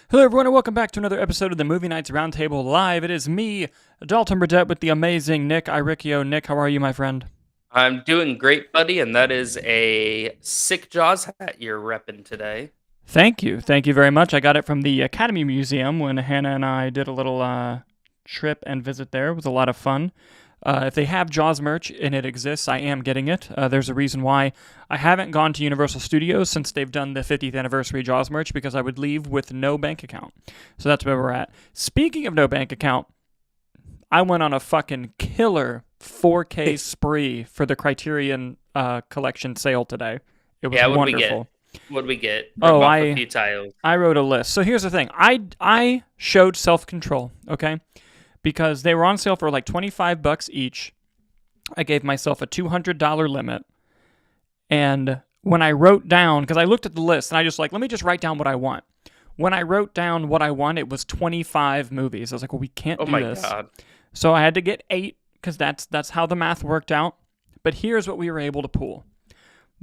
Hello, everyone, and welcome back to another episode of the Movie Nights Roundtable Live. It is me, Dalton Burdett, with the amazing Nick Iricchio. Nick, how are you, my friend? I'm doing great, buddy, and that is a sick Jaws hat you're repping today. Thank you. Thank you very much. I got it from the Academy Museum when Hannah and I did a little trip and visit there. It was a lot of fun. If they have Jaws merch and it exists, I am getting it. There's a reason why I haven't gone to Universal Studios since they've done the 50th anniversary Jaws merch, because I would leave with no bank account. So that's where we're at. Speaking of no bank account, I went on a fucking killer 4K spree for the Criterion collection sale today. It was Yeah, wonderful. What we get? Rip Oh, off a few tiles. I wrote a list. So here's the thing. I showed self-control, okay? Because they were on sale for like $25 each. I gave myself a $200 limit. And when I wrote down, because I looked at the list and I just let me just write down what I want. When I wrote down what I want, it was 25 movies. I was like, well, we can't Oh do my this. god. So I had to get 8 because that's how the math worked out. But here's what we were able to pull.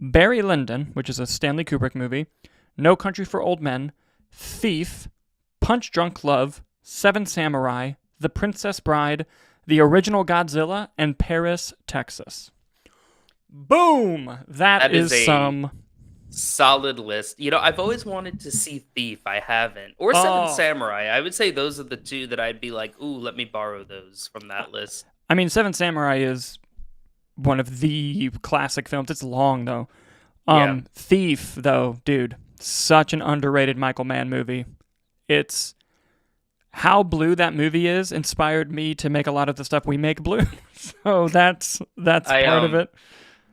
Barry Lyndon, which is a Stanley Kubrick movie, No Country for Old Men, Thief, Punch Drunk Love, Seven Samurai, The Princess Bride, the original Godzilla, and Paris, Texas. Boom! That is a some solid list. You know, I've always wanted to see Thief. I haven't. Or Seven Oh. Samurai. I would say those are the two that I'd be like, ooh, let me borrow those from that list. I mean, Seven Samurai is one of the classic films. It's long, though. Yeah. Thief, though, dude, such an underrated Michael Mann movie. It's how blue that movie is inspired me to make a lot of the stuff we make blue. So that's I part of it.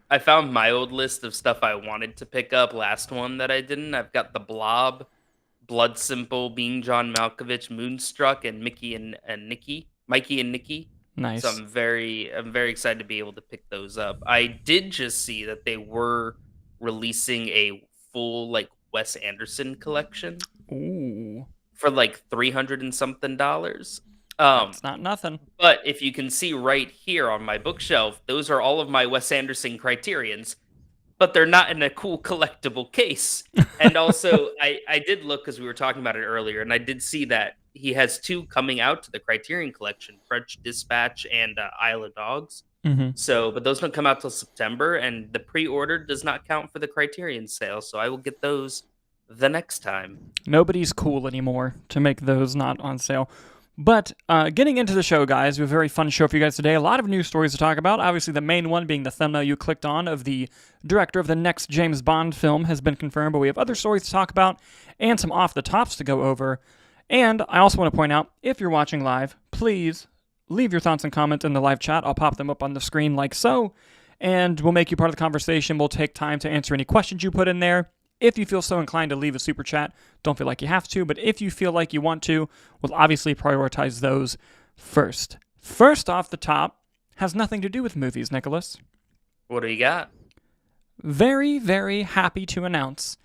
I found my old list of stuff I wanted to pick up. Last one that I didn't. I've got The Blob, Blood Simple, Being John Malkovich, Moonstruck, and Mikey and Nikki. Nice. So I'm very excited to be able to pick those up. I did just see that they were releasing a full like Wes Anderson collection Ooh, for like 300 and something dollars. that's not nothing. But if you can see right here on my bookshelf, those are all of my Wes Anderson Criterions, but they're not in a cool collectible case. And also, I did look because we were talking about it earlier, and I did see that he has two coming out to the Criterion Collection: French Dispatch and Isle of Dogs. Mm-hmm. So, but those don't come out till September, and the pre-order does not count for the Criterion sale. So I will get those the next time. Nobody's cool anymore to make those not on sale. But getting into the show, guys, we have a very fun show for you guys today. A lot of news stories to talk about. Obviously, the main one being the thumbnail you clicked on of the director of the next James Bond film has been confirmed, but we have other stories to talk about and some off-the-tops to go over. And I also want to point out, if you're watching live, please leave your thoughts and comments in the live chat. I'll pop them up on the screen like so, and we'll make you part of the conversation. We'll take time to answer any questions you put in there. If you feel so inclined to leave a super chat, don't feel like you have to, but if you feel like you want to, we'll obviously prioritize those first. First off the top has nothing to do with movies, Nicholas. What do you got? Very, very happy to announce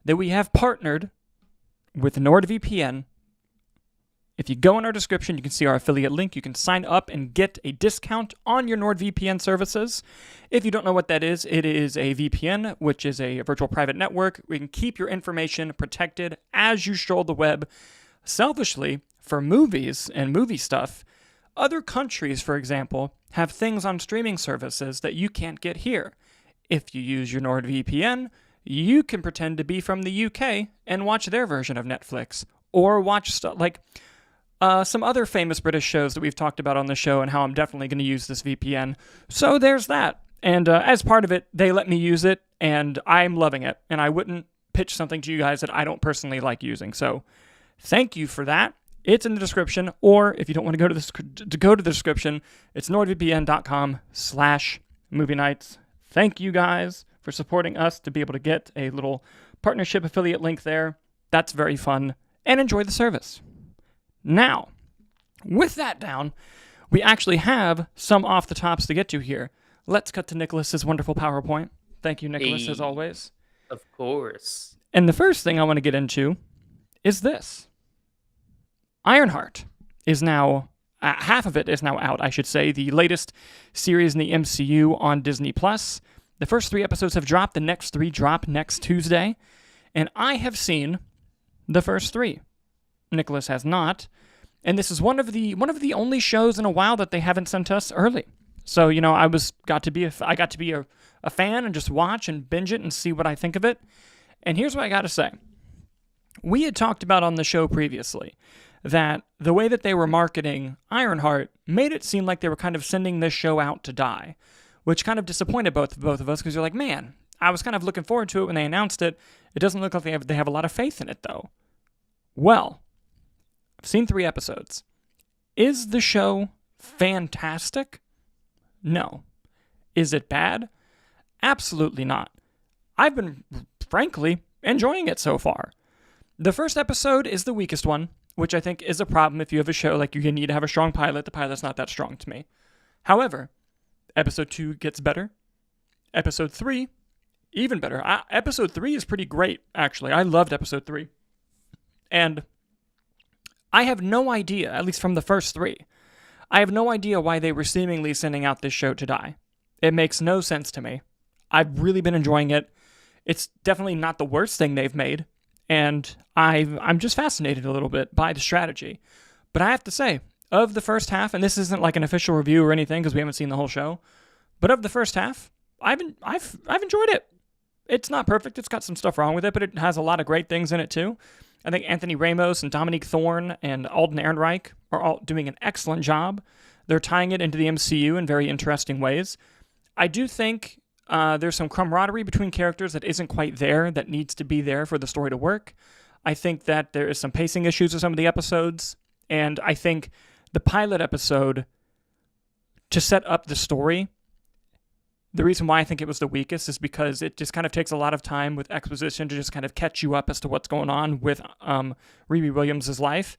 that we have partnered with NordVPN. If you go in our description, you can see our affiliate link. You can sign up and get a discount on your NordVPN services. If you don't know what that is, it is a VPN, which is a virtual private network. We can keep your information protected as you stroll the web. Selfishly, for movies and movie stuff, other countries, for example, have things on streaming services that you can't get here. If you use your NordVPN, you can pretend to be from the UK and watch their version of Netflix, or watch stuff like some other famous British shows that we've talked about on the show, and how I'm definitely going to use this VPN. So there's that. And as part of it, they let me use it, and I'm loving it. And I wouldn't pitch something to you guys that I don't personally like using. So thank you for that. It's in the description, or if you don't want to go to the description, it's nordvpn.com/movie nights. Thank you guys for supporting us to be able to get a little partnership affiliate link there. That's very fun, and enjoy the service. Now, with that down, we actually have some off the tops to get to here. Let's cut to Nicholas's wonderful PowerPoint. Thank you, Nicholas, as always. Of course. And the first thing I want to get into is this. Ironheart is now, half of it is now out, I should say. The latest series in the MCU on Disney+. The first 3 episodes have dropped. The next 3 drop next Tuesday. And I have seen the first three. Nicholas has not, and this is one of the only shows in a while that they haven't sent us early. So I got to be a fan and just watch and binge it and see what I think of it. And here's what I got to say: we had talked about on the show previously that the way that they were marketing Ironheart made it seem like they were kind of sending this show out to die, which kind of disappointed both of us because you're like, man, I was kind of looking forward to it when they announced it. It doesn't look like they have a lot of faith in it though. Well, I've seen 3 episodes. Is the show fantastic? No. Is it bad? Absolutely not. I've been, frankly, enjoying it so far. The first episode is the weakest one, which I think is a problem if you have a show like you need to have a strong pilot. The pilot's not that strong to me. However, episode 2 gets better. Episode 3, even better. Episode 3 is pretty great, actually. I loved episode 3. And I have no idea, at least from the first 3, I have no idea why they were seemingly sending out this show to die. It makes no sense to me. I've really been enjoying it. It's definitely not the worst thing they've made, and I'm just fascinated a little bit by the strategy. But I have to say, of the first half, and this isn't like an official review or anything because we haven't seen the whole show, but of the first half, I've enjoyed it. It's not perfect. It's got some stuff wrong with it, but it has a lot of great things in it too. I think Anthony Ramos and Dominique Thorne and Alden Ehrenreich are all doing an excellent job. They're tying it into the MCU in very interesting ways. I do think there's some camaraderie between characters that isn't quite there, that needs to be there for the story to work. I think that there is some pacing issues with some of the episodes, and I think the pilot episode, to set up the story, the reason why I think it was the weakest is because it just kind of takes a lot of time with exposition to just kind of catch you up as to what's going on with Riri Williams' life.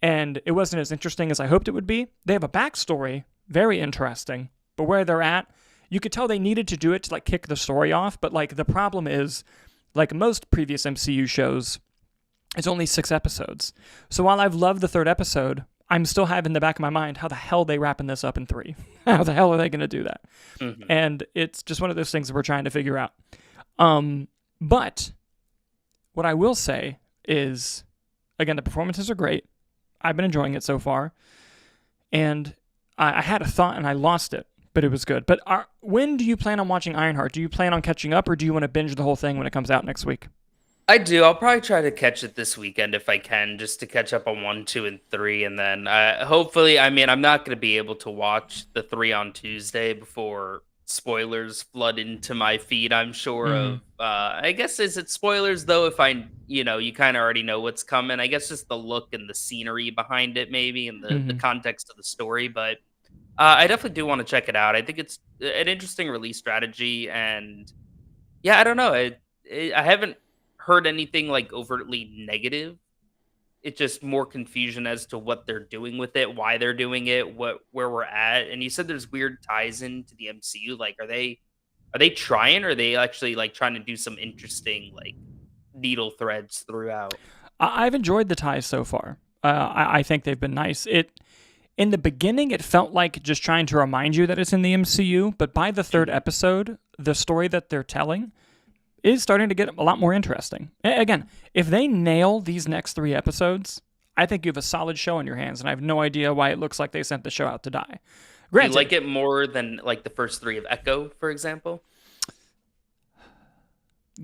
And it wasn't as interesting as I hoped it would be. They have a backstory, very interesting, but where they're at, you could tell they needed to do it to like kick the story off. But like the problem is, like most previous MCU shows, it's only 6 episodes. So while I've loved the 3rd episode, I'm still having in the back of my mind, how the hell are they wrapping this up in 3? How the hell are they going to do that? Mm-hmm. And it's just one of those things that we're trying to figure out. But what I will say is, again, the performances are great. I've been enjoying it so far. And I had a thought and I lost it, but it was good. But when do you plan on watching Ironheart? Do you plan on catching up, or do you want to binge the whole thing when it comes out next week? I do. I'll probably try to catch it this weekend if I can, just to catch up on 1, 2, and 3. And then hopefully, I'm not going to be able to watch the 3 on Tuesday before spoilers flood into my feed, I'm sure of. I guess, is it spoilers, though, if you kind of already know what's coming? I guess just the look and the scenery behind it, maybe, and the context of the story. But I definitely do want to check it out. I think it's an interesting release strategy. And yeah, I don't know. I haven't heard anything like overtly negative. It's just more confusion as to what they're doing with it, why they're doing it, where we're at. And you said there's weird ties into the MCU. Like, are they trying, or are they actually like trying to do some interesting like needle threads throughout? I've enjoyed the ties so far. I think they've been nice. In the beginning, it felt like just trying to remind you that it's in the MCU, but by the 3rd episode, the story that they're telling is starting to get a lot more interesting. Again, if they nail these next 3 episodes, I think you have a solid show on your hands, and I have no idea why it looks like they sent the show out to die. Granted, do you like it more than like the first 3 of Echo, for example?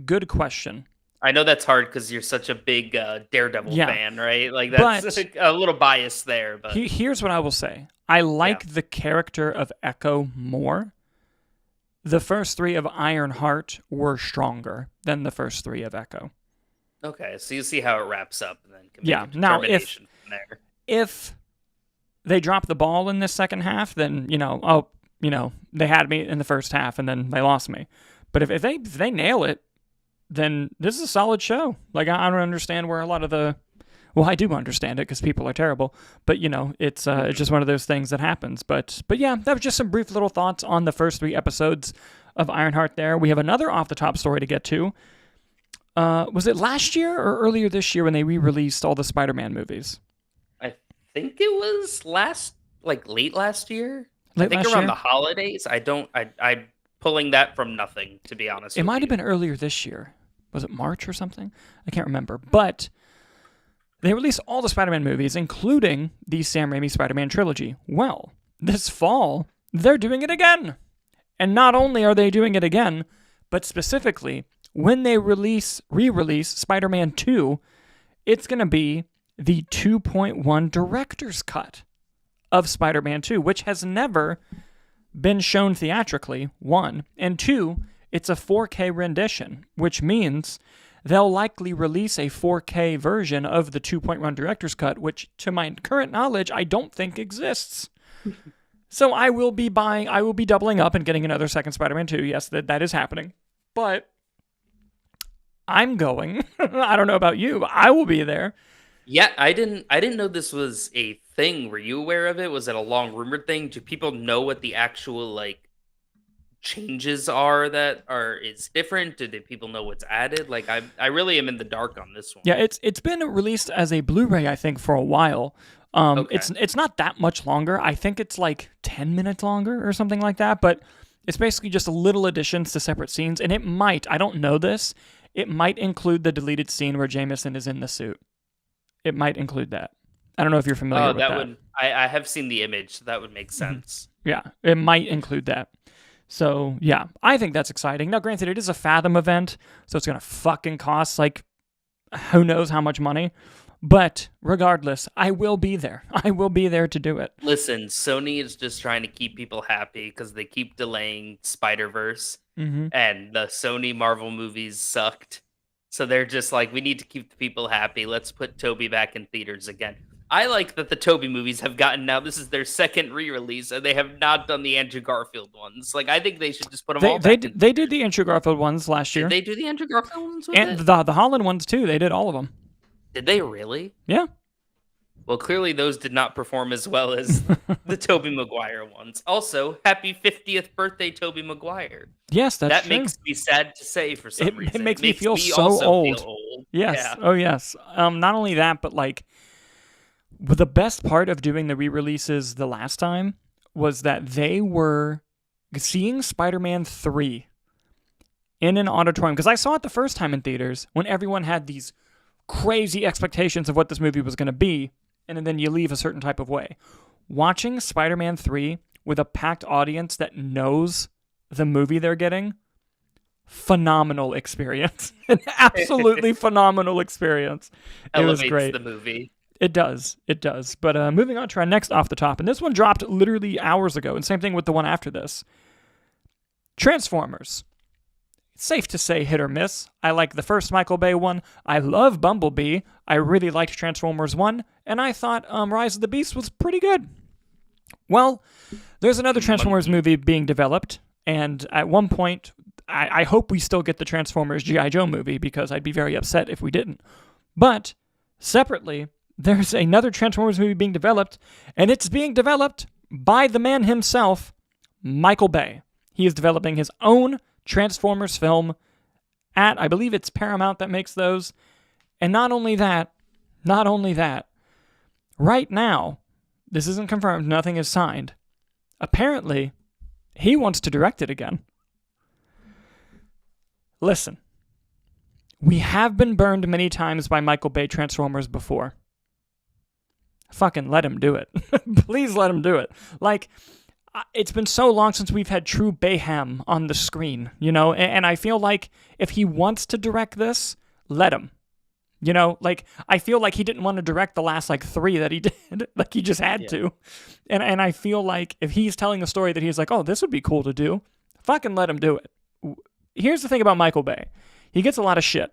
Good question. I know that's hard because you're such a big Daredevil fan, right? Like, that's a little bias there. But here's what I will say. I like the character of Echo more. The first 3 of Ironheart were stronger than the first 3 of Echo. Okay, so you see how it wraps up, and then now if they drop the ball in this second half, then they had me in the first half and then they lost me. But if they nail it, then this is a solid show. Like, I don't understand where a lot of the... Well, I do understand it because people are terrible, but it's just one of those things that happens. But yeah, that was just some brief little thoughts on the first 3 episodes of Ironheart there. We have another off-the-top story to get to. Was it last year or earlier this year when they re-released all the Spider-Man movies? I think it was late last year. I think around the holidays. I'm pulling that from nothing, to be honest. It might have been earlier this year. Was it March or something? I can't remember. But They released all the Spider-Man movies, including the Sam Raimi Spider-Man trilogy. Well, this fall, they're doing it again. And not only are they doing it again, but specifically, when they re-release Spider-Man 2, it's going to be the 2.1 director's cut of Spider-Man 2, which has never been shown theatrically, one. And two, it's a 4K rendition, which means they'll likely release a 4K version of the 2.1 director's cut, which, to my current knowledge, I don't think exists. So I will be doubling up and getting another second Spider-Man 2. Yes, that is happening. But I'm going. I don't know about you, but I will be there. Yeah, I didn't know this was a thing. Were you aware of it? Was it a long rumored thing? Do people know what the actual like changes are that is different? Did people know what's added? Like I really am in the dark on this one. Yeah, it's been released as a Blu-ray, I think, for a while. Okay. It's not that much longer. I think it's like 10 minutes longer or something like that, but it's basically just little additions to separate scenes, and it might, I don't know this, it might include the deleted scene where Jameson is in the suit. It might include that. I don't know if you're familiar with that. I have seen the image, so that would make sense. Yeah, it might include that. So, yeah, I think that's exciting. Now, granted, it is a Fathom event, so it's going to fucking cost, like, who knows how much money. But regardless, I will be there. I will be there to do it. Listen, Sony is just trying to keep people happy because they keep delaying Spider-Verse, and the Sony Marvel movies sucked. So they're just like, we need to keep the people happy. Let's put Tobey back in theaters again. I like that the Tobey movies have gotten now. This is their second re-release, and they have not done the Andrew Garfield ones. Like, I think they should just put them all back in. They did the Andrew Garfield ones last year. Did they do the Andrew Garfield ones with and it? the Holland ones, too. They did all of them. Did they really? Yeah. Well, clearly those did not perform as well as the Tobey Maguire ones. Also, happy 50th birthday, Tobey Maguire. Yes, that's true. That makes me sad to say for some reason. It makes me feel so also old. Feel old. Yes. Yeah. Oh, yes. Not only that, but like, the best part of doing the re-releases the last time was that they were seeing Spider-Man 3 in an auditorium. Because I saw it the first time in theaters when everyone had these crazy expectations of what this movie was going to be, and then you leave a certain type of way. Watching Spider-Man 3 with a packed audience that knows the movie they're getting, phenomenal experience. An absolutely phenomenal experience. It was great. The movie. It does. It does. But moving on to our next off the top, and this one dropped literally hours ago, and same thing with the one after this. Transformers. It's safe to say hit or miss. I like the first Michael Bay one. I love Bumblebee. I really liked Transformers 1, and I thought Rise of the Beast was pretty good. Well, there's another Transformers movie being developed, and at one point, I hope we still get the Transformers G.I. Joe movie, because I'd be very upset if we didn't. But, separately, there's another Transformers movie being developed, and it's being developed by the man himself, Michael Bay. He is developing his own Transformers film at, I believe it's Paramount that makes those. And not only that, right now, this isn't confirmed, nothing is signed. Apparently, he wants to direct it again. Listen, we have been burned many times by Michael Bay Transformers before. Fucking let him do it. Please let him do it. Like, it's been so long since we've had true Bayham on the screen, you know? And I feel like if he wants to direct this, let him. You know, like, I feel like he didn't want to direct the last, like, 3 that he did. Like, he just had to. And I feel like if he's telling a story that he's like, oh, this would be cool to do, fucking let him do it. Here's the thing about Michael Bay. He gets a lot of shit.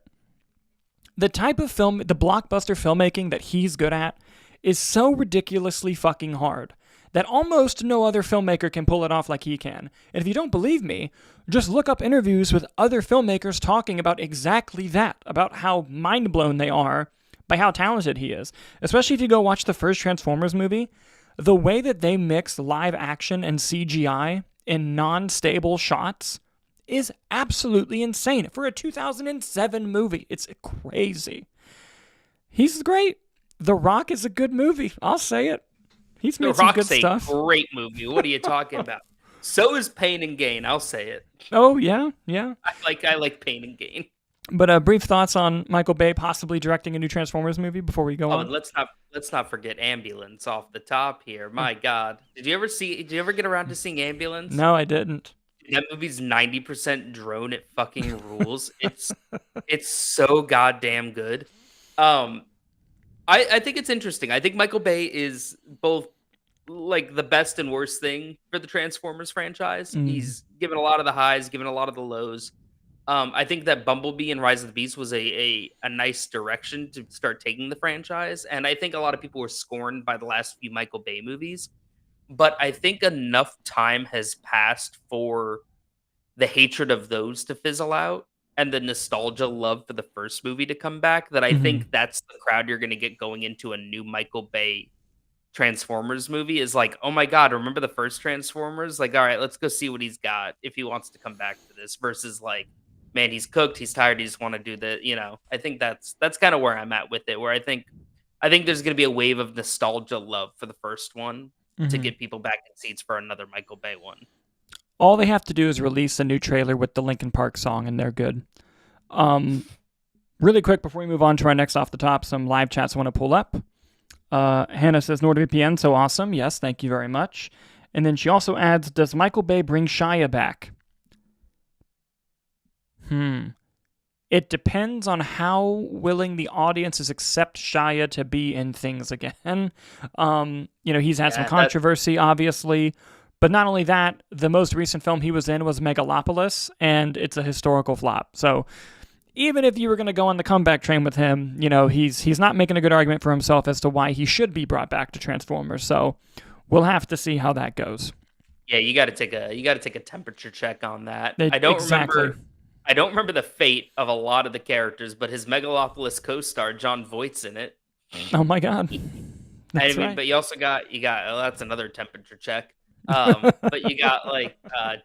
The type of film, the blockbuster filmmaking that he's good at is so ridiculously fucking hard that almost no other filmmaker can pull it off like he can. And if you don't believe me, just look up interviews with other filmmakers talking about exactly that, about how mind-blown they are by how talented he is. Especially if you go watch the first Transformers movie, the way that they mix live action and CGI in non-stable shots is absolutely insane. For a 2007 movie, it's crazy. He's great. The Rock is a good movie. I'll say it. He's made some good stuff. The Rock's a great movie. What are you talking about? So is Pain and Gain. I'll say it. Oh, yeah, yeah. I like Pain and Gain. But brief thoughts on Michael Bay possibly directing a new Transformers movie before we go Oh, on. and let's not forget Ambulance off the top here. My God, Did you ever get around to seeing Ambulance? No, I didn't. That movie's 90% drone. It fucking rules. It's so goddamn good. Um, I think it's interesting. I think Michael Bay is both like the best and worst thing for the Transformers franchise. Mm. He's given a lot of the highs, given a lot of the lows. I think that Bumblebee and Rise of the Beast was a nice direction to start taking the franchise, and I think a lot of people were scorned by the last few Michael Bay movies. But I think enough time has passed for the hatred of those to fizzle out and the nostalgia love for the first movie to come back that I Hmm. think that's the crowd you're going to get going into a new Michael Bay Transformers movie is like, "Oh my god, remember the first Transformers? Like, all right, let's go see what he's got if he wants to come back to this." Versus like, "Man, he's cooked, he's tired, he just want to do the." I think that's kind of where I'm at with it, where I think there's going to be a wave of nostalgia love for the first one to Hmm. get people back in seats for another Michael Bay one. All they have to do is release a new trailer with the Linkin Park song, and they're good. Um, Really quick before we move on to our next off the top, some live chats I want to pull up. Hannah says NordVPN, so awesome. Yes, thank you very much. And then she also adds, does Michael Bay bring Shia back? It depends on how willing the audiences accept Shia to be in things again. He's had some Yeah, controversy, obviously. But not only that, the most recent film he was in was Megalopolis, and it's a historical flop. So even if you were going to go on the comeback train with him, he's not making a good argument for himself as to why he should be brought back to Transformers. So we'll have to see how that goes. yeah, you got to take a temperature check on that. Exactly. I don't remember the fate of a lot of the characters, but his Megalopolis co-star John Voight's in it. Oh my God. That's I mean, right. but you also got that's another temperature check. But you got like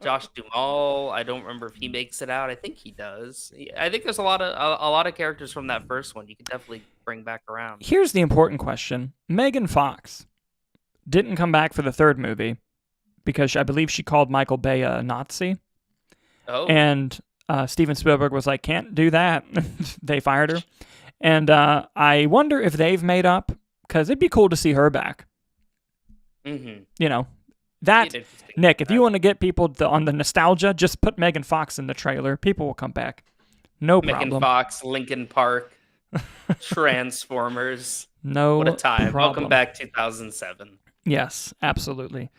Josh Duhamel. I don't remember if he makes it out. I think he does. I think there's a lot of characters from that first one you could definitely bring back around. Here's the important question. Megan Fox didn't come back for the third movie because I believe she called Michael Bay a Nazi. Oh, And Steven Spielberg was like, can't do that. They fired her. And I wonder if they've made up, because it'd be cool to see her back. mm-hmm. That, Nick, if you want to get people on the nostalgia, just put Megan Fox in the trailer. People will come back. No Megan problem. Fox, Linkin Park, Transformers. No What a time. problem. Welcome back 2007. Yes, absolutely.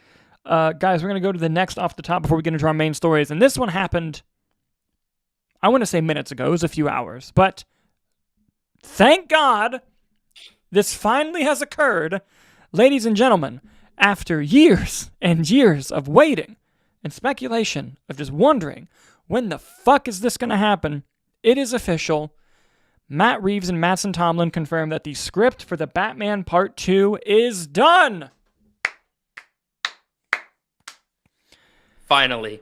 Guys, we're going to go to the next off the top before we get into our main stories. And this one happened, I want to say minutes ago. It was a few hours. But thank God this finally has occurred. Ladies and gentlemen, after years and years of waiting and speculation, of just wondering, when the fuck is this going to happen? It is official. Matt Reeves and Mattson Tomlin confirmed that the script for the Batman Part 2 is done. Finally.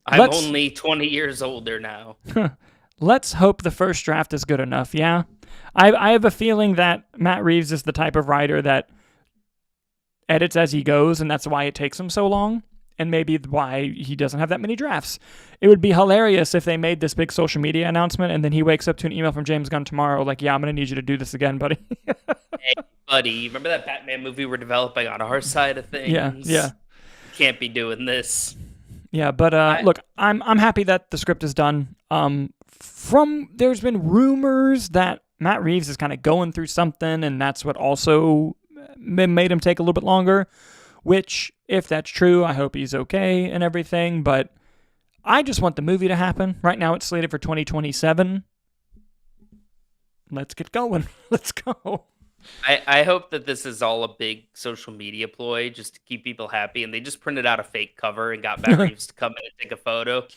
I'm only 20 years older now. Let's hope the first draft is good enough, yeah? I have a feeling that Matt Reeves is the type of writer that edits as he goes, and that's why it takes him so long, and maybe why he doesn't have that many drafts. It would be hilarious if they made this big social media announcement, and then he wakes up to an email from James Gunn tomorrow, like, yeah, I'm going to need you to do this again, buddy. Hey, buddy, remember that Batman movie we're developing on our side of things? Yeah. Can't be doing this. Yeah, but look, I'm happy that the script is done. There's been rumors that Matt Reeves is kind of going through something, and that's what also made him take a little bit longer, which, if that's true, I hope he's okay and everything, but I just want the movie to happen. Right now it's slated for 2027. Let's get going. Let's go. I hope that this is all a big social media ploy just to keep people happy, and they just printed out a fake cover and got Matt Reeves to come in and take a photo.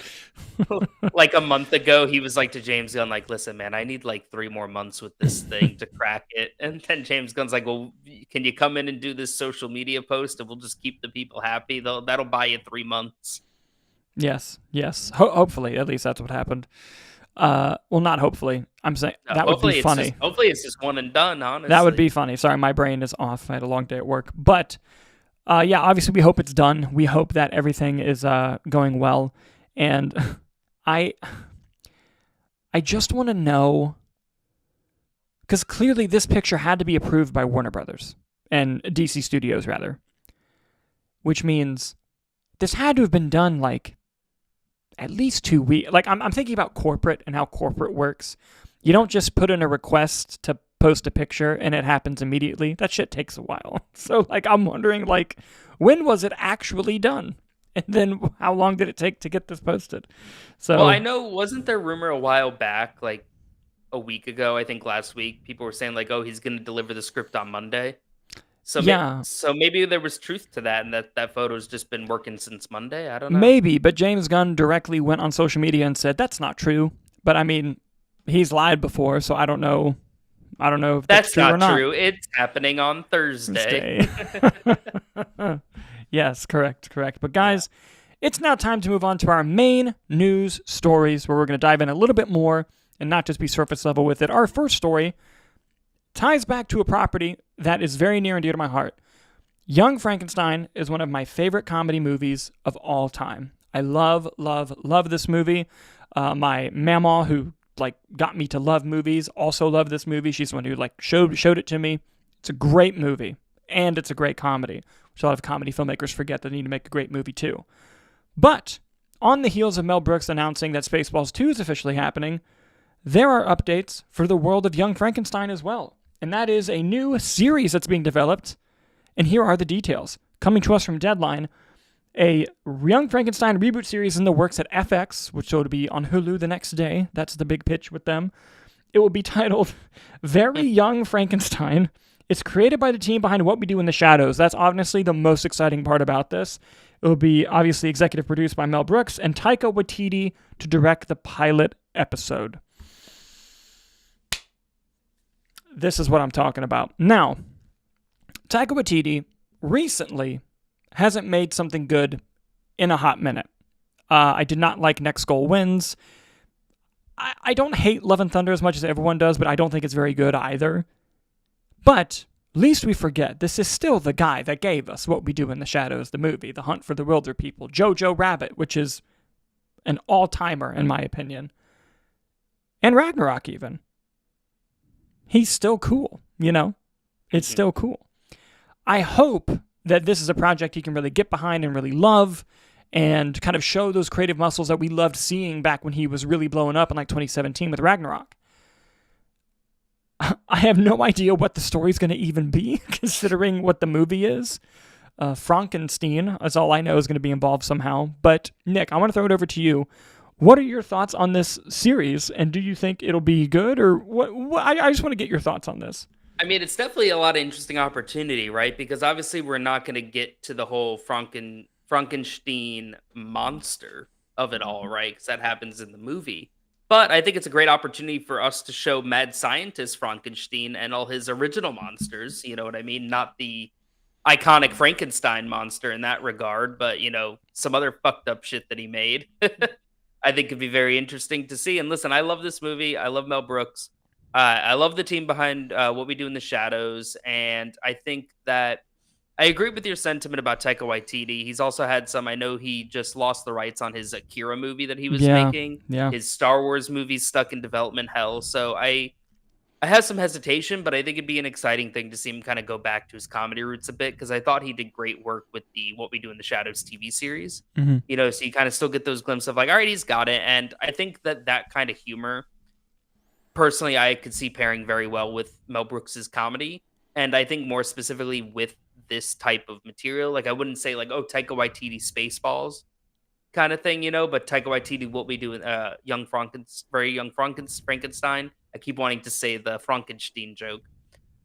Like a month ago, he was like to James Gunn, like, listen, man, I need like 3 more months with this thing to crack it. And then James Gunn's like, well, can you come in and do this social media post and we'll just keep the people happy? That'll buy you 3 months. Yes. Hopefully, at least that's what happened. Well, not hopefully. I'm saying that would be funny. Hopefully it's just one and done, honestly. That would be funny. Sorry, my brain is off. I had a long day at work. But, yeah, obviously we hope it's done. We hope that everything is going well. And I I just want to know, because clearly this picture had to be approved by Warner Brothers and DC Studios, rather, which means this had to have been done like at least 2 weeks. Like I'm thinking about corporate and how corporate works. You don't just put in a request to post a picture and it happens immediately. That shit takes a while. So like I'm wondering like when was it actually done? And then how long did it take to get this posted? So Well, I know, wasn't there rumor a while back, like a week ago, I think last week, people were saying like, oh, he's going to deliver the script on Monday. So yeah, so maybe there was truth to that, and that photo's just been working since Monday. I don't know. maybe, but James Gunn directly went on social media and said that's not true. But I mean, he's lied before, so I don't know. I don't know if that's true or not not. true. It's happening on Thursday. Yes, correct. But guys, it's now time to move on to our main news stories where we're going to dive in a little bit more and not just be surface level with it. Our first story ties back to a property that is very near and dear to my heart. Young Frankenstein is one of my favorite comedy movies of all time. I love this movie. My mama, who like got me to love movies, also loved this movie. She's the one who like showed it to me. It's a great movie, and it's a great comedy, which a lot of comedy filmmakers forget they need to make a great movie too. But on the heels of Mel Brooks announcing that Spaceballs 2 is officially happening, there are updates for the world of Young Frankenstein as well. And that is a new series that's being developed. And here are the details. Coming to us from Deadline, a Young Frankenstein reboot series in the works at FX, which will be on Hulu the next day. That's the big pitch with them. It will be titled Very Young Frankenstein. It's created by the team behind What We Do in the Shadows. That's obviously the most exciting part about this. It will be obviously executive produced by Mel Brooks and Taika Waititi to direct the pilot episode. This is what I'm talking about. Now, Taika Waititi recently hasn't made something good in a hot minute. I did not like Next Goal Wins. I don't hate Love and Thunder as much as everyone does, but I don't think it's very good either. But least we forget, this is still the guy that gave us What We Do in the Shadows, the movie, The Hunt for the Wilder People, Jojo Rabbit, which is an all-timer in my opinion, and Ragnarok even. He's still cool, you know? It's still cool. I hope that this is a project he can really get behind and really love and kind of show those creative muscles that we loved seeing back when he was really blowing up in like 2017 with Ragnarok. I have no idea what the story's going to even be, considering what the movie is. Frankenstein, that's all I know, is going to be involved somehow. But, Nick, I want to throw it over to you. What are your thoughts on this series, and do you think it'll be good, or what? I just want to get your thoughts on this. I mean, it's definitely a lot of interesting opportunity, right? Because obviously we're not going to get to the whole Frankenstein monster of it all, right? Because that happens in the movie. But I think it's a great opportunity for us to show mad scientist Frankenstein and all his original monsters. You know what I mean? Not the iconic Frankenstein monster in that regard, but, you know, some other fucked up shit that he made. I think could be very interesting to see. And listen, I love this movie. I love Mel Brooks. I love the team behind What We Do in the Shadows. And I think that I agree with your sentiment about Taika Waititi. He's also had some, I know he just lost the rights on his Akira movie that he was making. Yeah. His Star Wars movie's stuck in development hell. So I have some hesitation, but I think it'd be an exciting thing to see him kind of go back to his comedy roots a bit, because I thought he did great work with the What We Do in the Shadows TV series. Mm-hmm. You know, so you kind of still get those glimpses of like, all right, he's got it. And I think that kind of humor, personally, I could see pairing very well with Mel Brooks's comedy. And I think more specifically with this type of material, like I wouldn't say like, oh, Taika Waititi Spaceballs kind of thing, you know, but Taika Waititi What We Do in Very Young Frankenstein. I keep wanting to say the Frankenstein joke.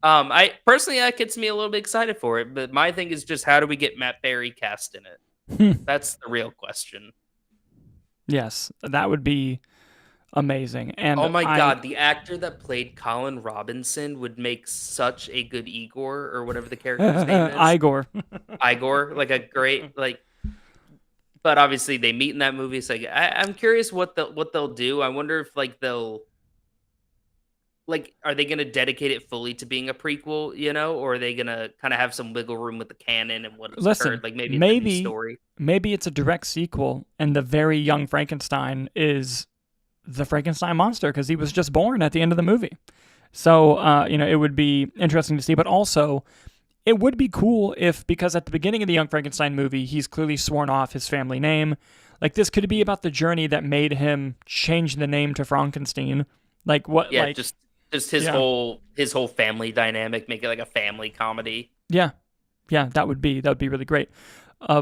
I personally, that gets me a little bit excited for it, but my thing is just how do we get Matt Berry cast in it? That's the real question. Yes, that would be amazing. And oh my god, the actor that played Colin Robinson would make such a good Igor, or whatever the character's name is. Igor, like a great but obviously they meet in that movie. So I'm curious what they'll do. I wonder if are they going to dedicate it fully to being a prequel, you know, or are they going to kind of have some wiggle room with the canon and what occurred? Like maybe it's a new story. Maybe it's a direct sequel, and the Very Young Frankenstein is the Frankenstein monster because he was just born at the end of the movie. So, it would be interesting to see, but also it would be cool if, because at the beginning of the Young Frankenstein movie, he's clearly sworn off his family name. Like, this could be about the journey that made him change the name to Frankenstein. Like, what, Yeah, like, just his yeah, whole family dynamic, make it like a family comedy. yeah, yeah, that would be really great.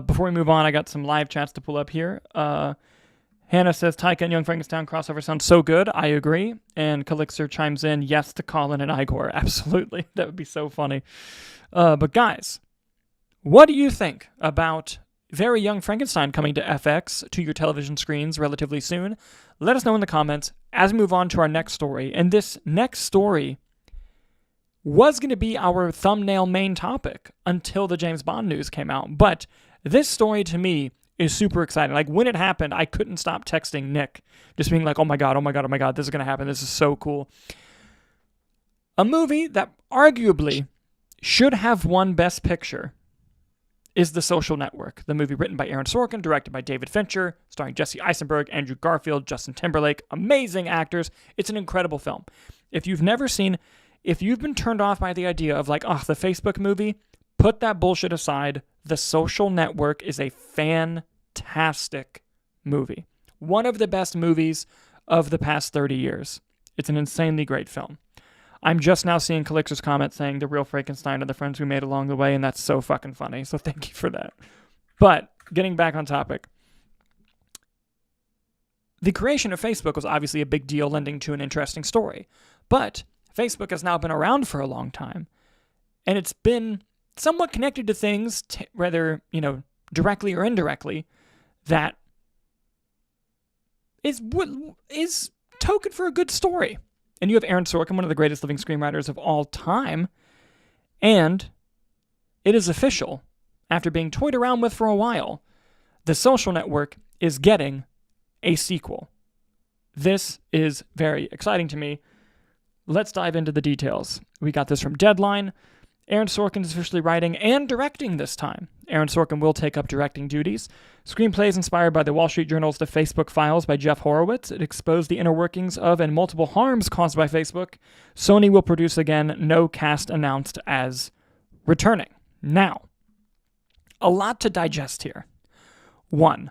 Before we move on, I got some live chats to pull up here. Hannah says, Taika and Young Frankenstein crossover sounds so good. I agree. And Calixer chimes in, yes to Colin and Igor. Absolutely. That would be so funny. But guys, what do you think about Very Young Frankenstein coming to FX, to your television screens relatively soon? Let us know in the comments as we move on to our next story. And this next story was going to be our thumbnail main topic until the James Bond news came out. But this story to me is super exciting. Like, when it happened, I couldn't stop texting Nick, just being like, oh my God, oh my God, oh my God, this is going to happen. This is so cool. A movie that arguably should have won Best Picture is The Social Network, the movie written by Aaron Sorkin, directed by David Fincher, starring Jesse Eisenberg, Andrew Garfield, Justin Timberlake, amazing actors. It's an incredible film. If you've been turned off by the idea of like, the Facebook movie, put that bullshit aside. The Social Network is a fantastic movie. One of the best movies of the past 30 years. It's an insanely great film. I'm just now seeing Calixer's comment saying the real Frankenstein are the friends we made along the way, and that's so fucking funny. So thank you for that. But getting back on topic, the creation of Facebook was obviously a big deal, lending to an interesting story. But Facebook has now been around for a long time, and it's been somewhat connected to things, whether, directly or indirectly, that is token for a good story. And you have Aaron Sorkin, one of the greatest living screenwriters of all time, and it is official. After being toyed around with for a while, The Social Network is getting a sequel. This is very exciting to me. Let's dive into the details. We got this from Deadline. Aaron Sorkin is officially writing and directing this time. Aaron Sorkin will take up directing duties. Screenplays inspired by the Wall Street Journal's The Facebook Files by Jeff Horowitz. It exposed the inner workings of and multiple harms caused by Facebook. Sony will produce again. No cast announced as returning. Now, a lot to digest here. 1.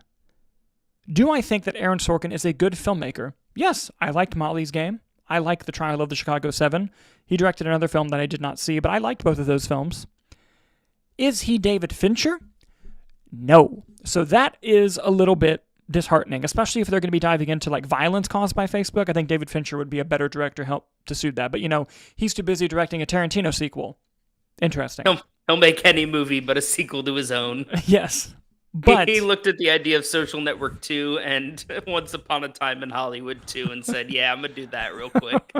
Do I think that Aaron Sorkin is a good filmmaker? Yes, I liked Molly's Game. I like The Trial of the Chicago 7. He directed another film that I did not see, but I liked both of those films. Is he David Fincher? No. So that is a little bit disheartening, especially if they're going to be diving into like violence caused by Facebook. I think David Fincher would be a better director help to suit that. But, he's too busy directing a Tarantino sequel. Interesting. He'll make any movie but a sequel to his own. Yes. But he looked at the idea of Social Network 2 and Once Upon a Time in Hollywood 2 and said, yeah, I'm going to do that real quick.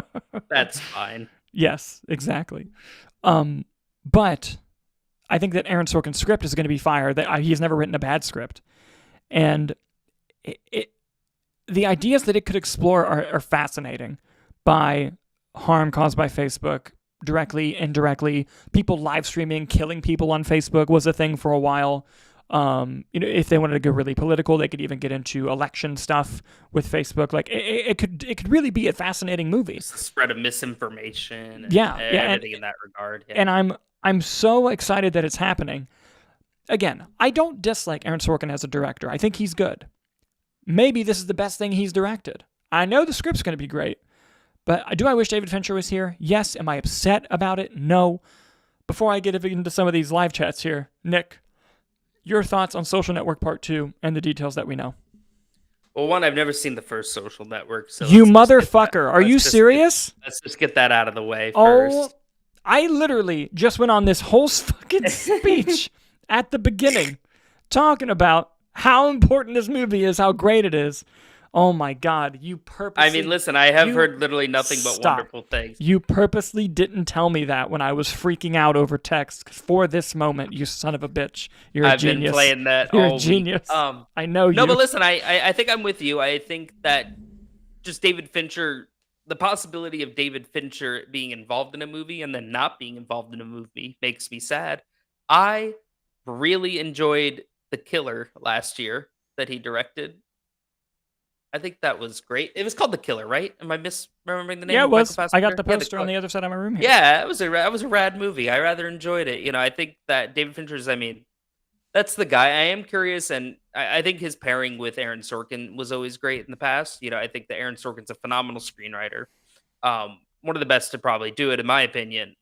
That's fine. Yes, exactly. But I think that Aaron Sorkin's script is going to be fire. That he's never written a bad script. And the ideas that it could explore are fascinating, by harm caused by Facebook, directly, indirectly. People live streaming, killing people on Facebook was a thing for a while. If they wanted to go really political, they could even get into election stuff with Facebook. Like it could really be a fascinating movie. It's the spread of misinformation. And everything in that regard. Yeah. And I'm so excited that it's happening. Again, I don't dislike Aaron Sorkin as a director. I think he's good. Maybe this is the best thing he's directed. I know the script's going to be great, but do I wish David Fincher was here? Yes. Am I upset about it? No. Before I get into some of these live chats here, Nick, your thoughts on Social Network Part 2 and the details that we know. Well, one, I've never seen the first Social Network. So you motherfucker. Are you serious? Let's just get that out of the way first. I literally just went on this whole fucking speech at the beginning talking about how important this movie is, how great it is. Oh my God, you purposely... I mean, listen, I have heard literally nothing but wonderful things. You purposely didn't tell me that when I was freaking out over text for this moment, you son of a bitch. You're a genius. I've been playing that You're all a genius. Week. I know you. No, but listen, I think I'm with you. I think that just David Fincher, the possibility of David Fincher being involved in a movie and then not being involved in a movie makes me sad. I really enjoyed The Killer last year that he directed. I think that was great. It was called The Killer, right? Am I misremembering the name Yeah, it with Michael was. I got Fassbender? the Yeah, The poster on Killer. the other side of my room here. Yeah, that was a rad movie. I rather enjoyed it. I think that David Fincher's. I mean, that's the guy. I am curious, and I think his pairing with Aaron Sorkin was always great in the past. I think that Aaron Sorkin's a phenomenal screenwriter. One of the best to probably do it, in my opinion.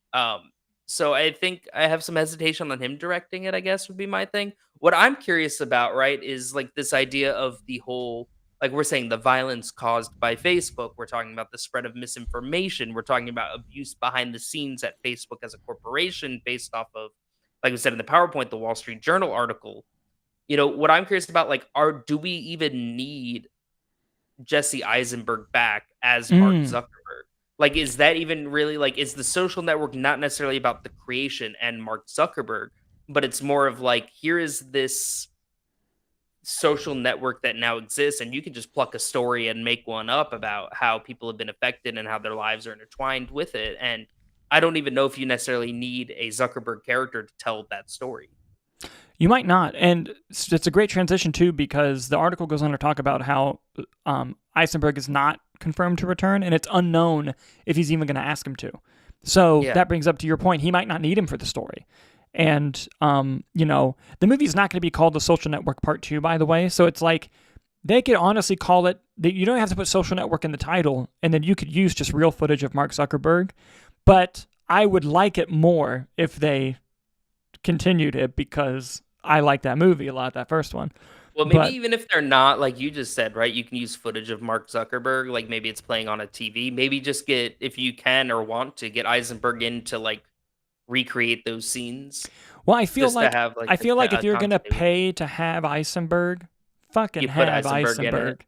So I think I have some hesitation on him directing it, I guess would be my thing. What I'm curious about, right, is like this idea of the whole, like we're saying, the violence caused by Facebook. We're talking about the spread of misinformation. We're talking about abuse behind the scenes at Facebook as a corporation based off of, like we said in the PowerPoint, the Wall Street Journal article. What I'm curious about, like, do we even need Jesse Eisenberg back as Mark Mm. Zuckerberg? Like, is that even really like, is the social network not necessarily about the creation and Mark Zuckerberg, but it's more of like, here is this social network that now exists, and you can just pluck a story and make one up about how people have been affected and how their lives are intertwined with it. And I don't even know if you necessarily need a Zuckerberg character to tell that story. You might not. And it's a great transition, too, because the article goes on to talk about how Eisenberg is not confirmed to return, and it's unknown if he's even going to ask him to. So Yeah. that brings up to your point. He might not need him for the story. And, the movie's not going to be called The Social Network Part 2, by the way. So it's like they could honestly call it, you don't have to put Social Network in the title, and then you could use just real footage of Mark Zuckerberg. But I would like it more if they continued it, because I like that movie a lot, that first one. Well, maybe But even if they're not, like you just said, right? You can use footage of Mark Zuckerberg, like maybe it's playing on a TV. Maybe just get, if you can or want to, get Eisenberg in to like recreate those scenes, well, I feel just to like have like I feel like if you're gonna continuity. pay to have Eisenberg, fucking You put have Eisenberg in it. Eisenberg.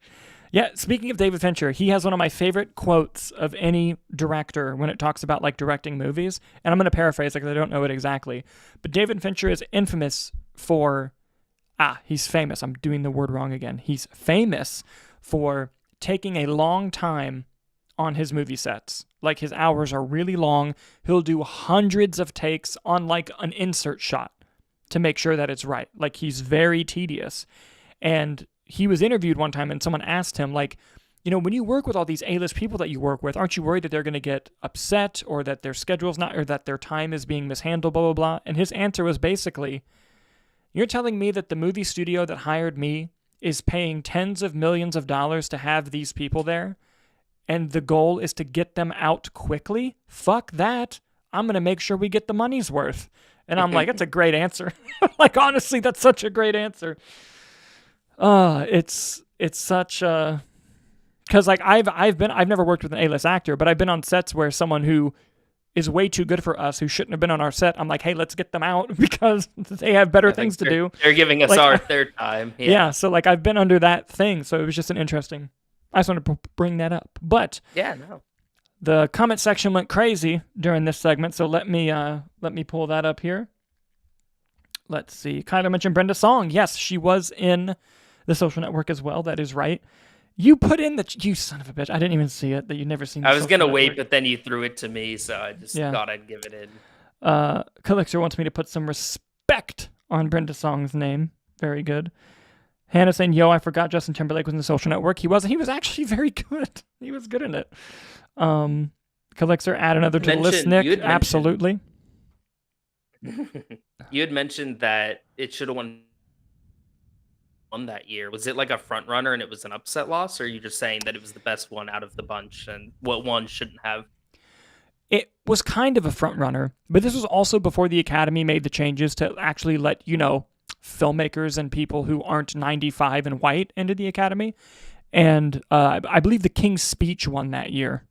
Yeah, speaking of David Fincher, he has one of my favorite quotes of any director when it talks about like directing movies, and I'm gonna paraphrase it because I don't know it exactly. But David Fincher is infamous for he's famous. I'm doing the word wrong again. He's famous for taking a long time on his movie sets. Like, his hours are really long. He'll do hundreds of takes on like an insert shot to make sure that it's right. Like, he's very tedious. And he was interviewed one time and someone asked him, like, when you work with all these A-list people that you work with, aren't you worried that they're going to get upset or that their schedule's not, or that their time is being mishandled, blah, blah, blah. And his answer was basically, you're telling me that the movie studio that hired me is paying tens of millions of dollars to have these people there, and the goal is to get them out quickly? Fuck that. I'm going to make sure we get the money's worth. And I'm like, that's a great answer. Like, honestly, that's such a great answer. It's such a... Because, like, I've never worked with an A-list actor, but I've been on sets where someone who is way too good for us, who shouldn't have been on our set, I'm like, hey, let's get them out because they have better things to do. They're giving us Like, their time. Yeah, so, like, I've been under that thing, so it was just an interesting... I just wanted to bring that up. But Yeah, no. the comment section went crazy during this segment, so let me pull that up here. Let's see. Kyler mentioned Brenda Song. Yes, she was in The Social Network as well. That is right. You put in you son of a bitch. I didn't even see it, that you'd never seen The I was Social going to Network. wait, but then you threw it to me, so I just thought I'd give it in. Calixer wants me to put some respect on Brenda Song's name. Very good. Hannah saying, yo, I forgot Justin Timberlake was in The Social Network. He wasn't. He was actually very good. He was good in it. Calixer, add another to the list, Nick. Absolutely. You had mentioned that it should have won that year. Was it like a front runner and it was an upset loss, or are you just saying that it was the best one out of the bunch and what one shouldn't have? It was kind of a front runner, but this was also before the Academy made the changes to actually let, filmmakers and people who aren't 95 and white into the Academy. And I believe The King's Speech won that year.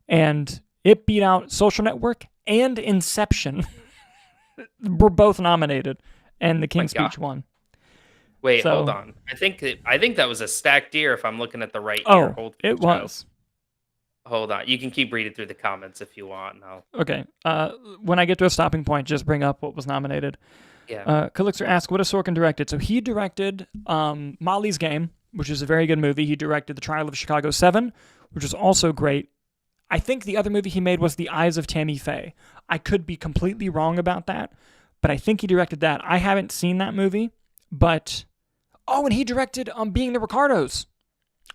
And it beat out Social Network and Inception. Were both nominated, and The King's Speech won. Wait, hold on. I think that was a stacked year if I'm looking at the right year. It was. Hold on. You can keep reading through the comments if you want. Okay. When I get to a stopping point, just bring up what was nominated. Yeah. Calixer asked, what has Sorkin directed? So he directed Molly's Game, which is a very good movie. He directed The Trial of Chicago 7, which is also great. I think the other movie he made was The Eyes of Tammy Faye. I could be completely wrong about that, but I think he directed that. I haven't seen that movie, but... Oh, and he directed Being the Ricardos,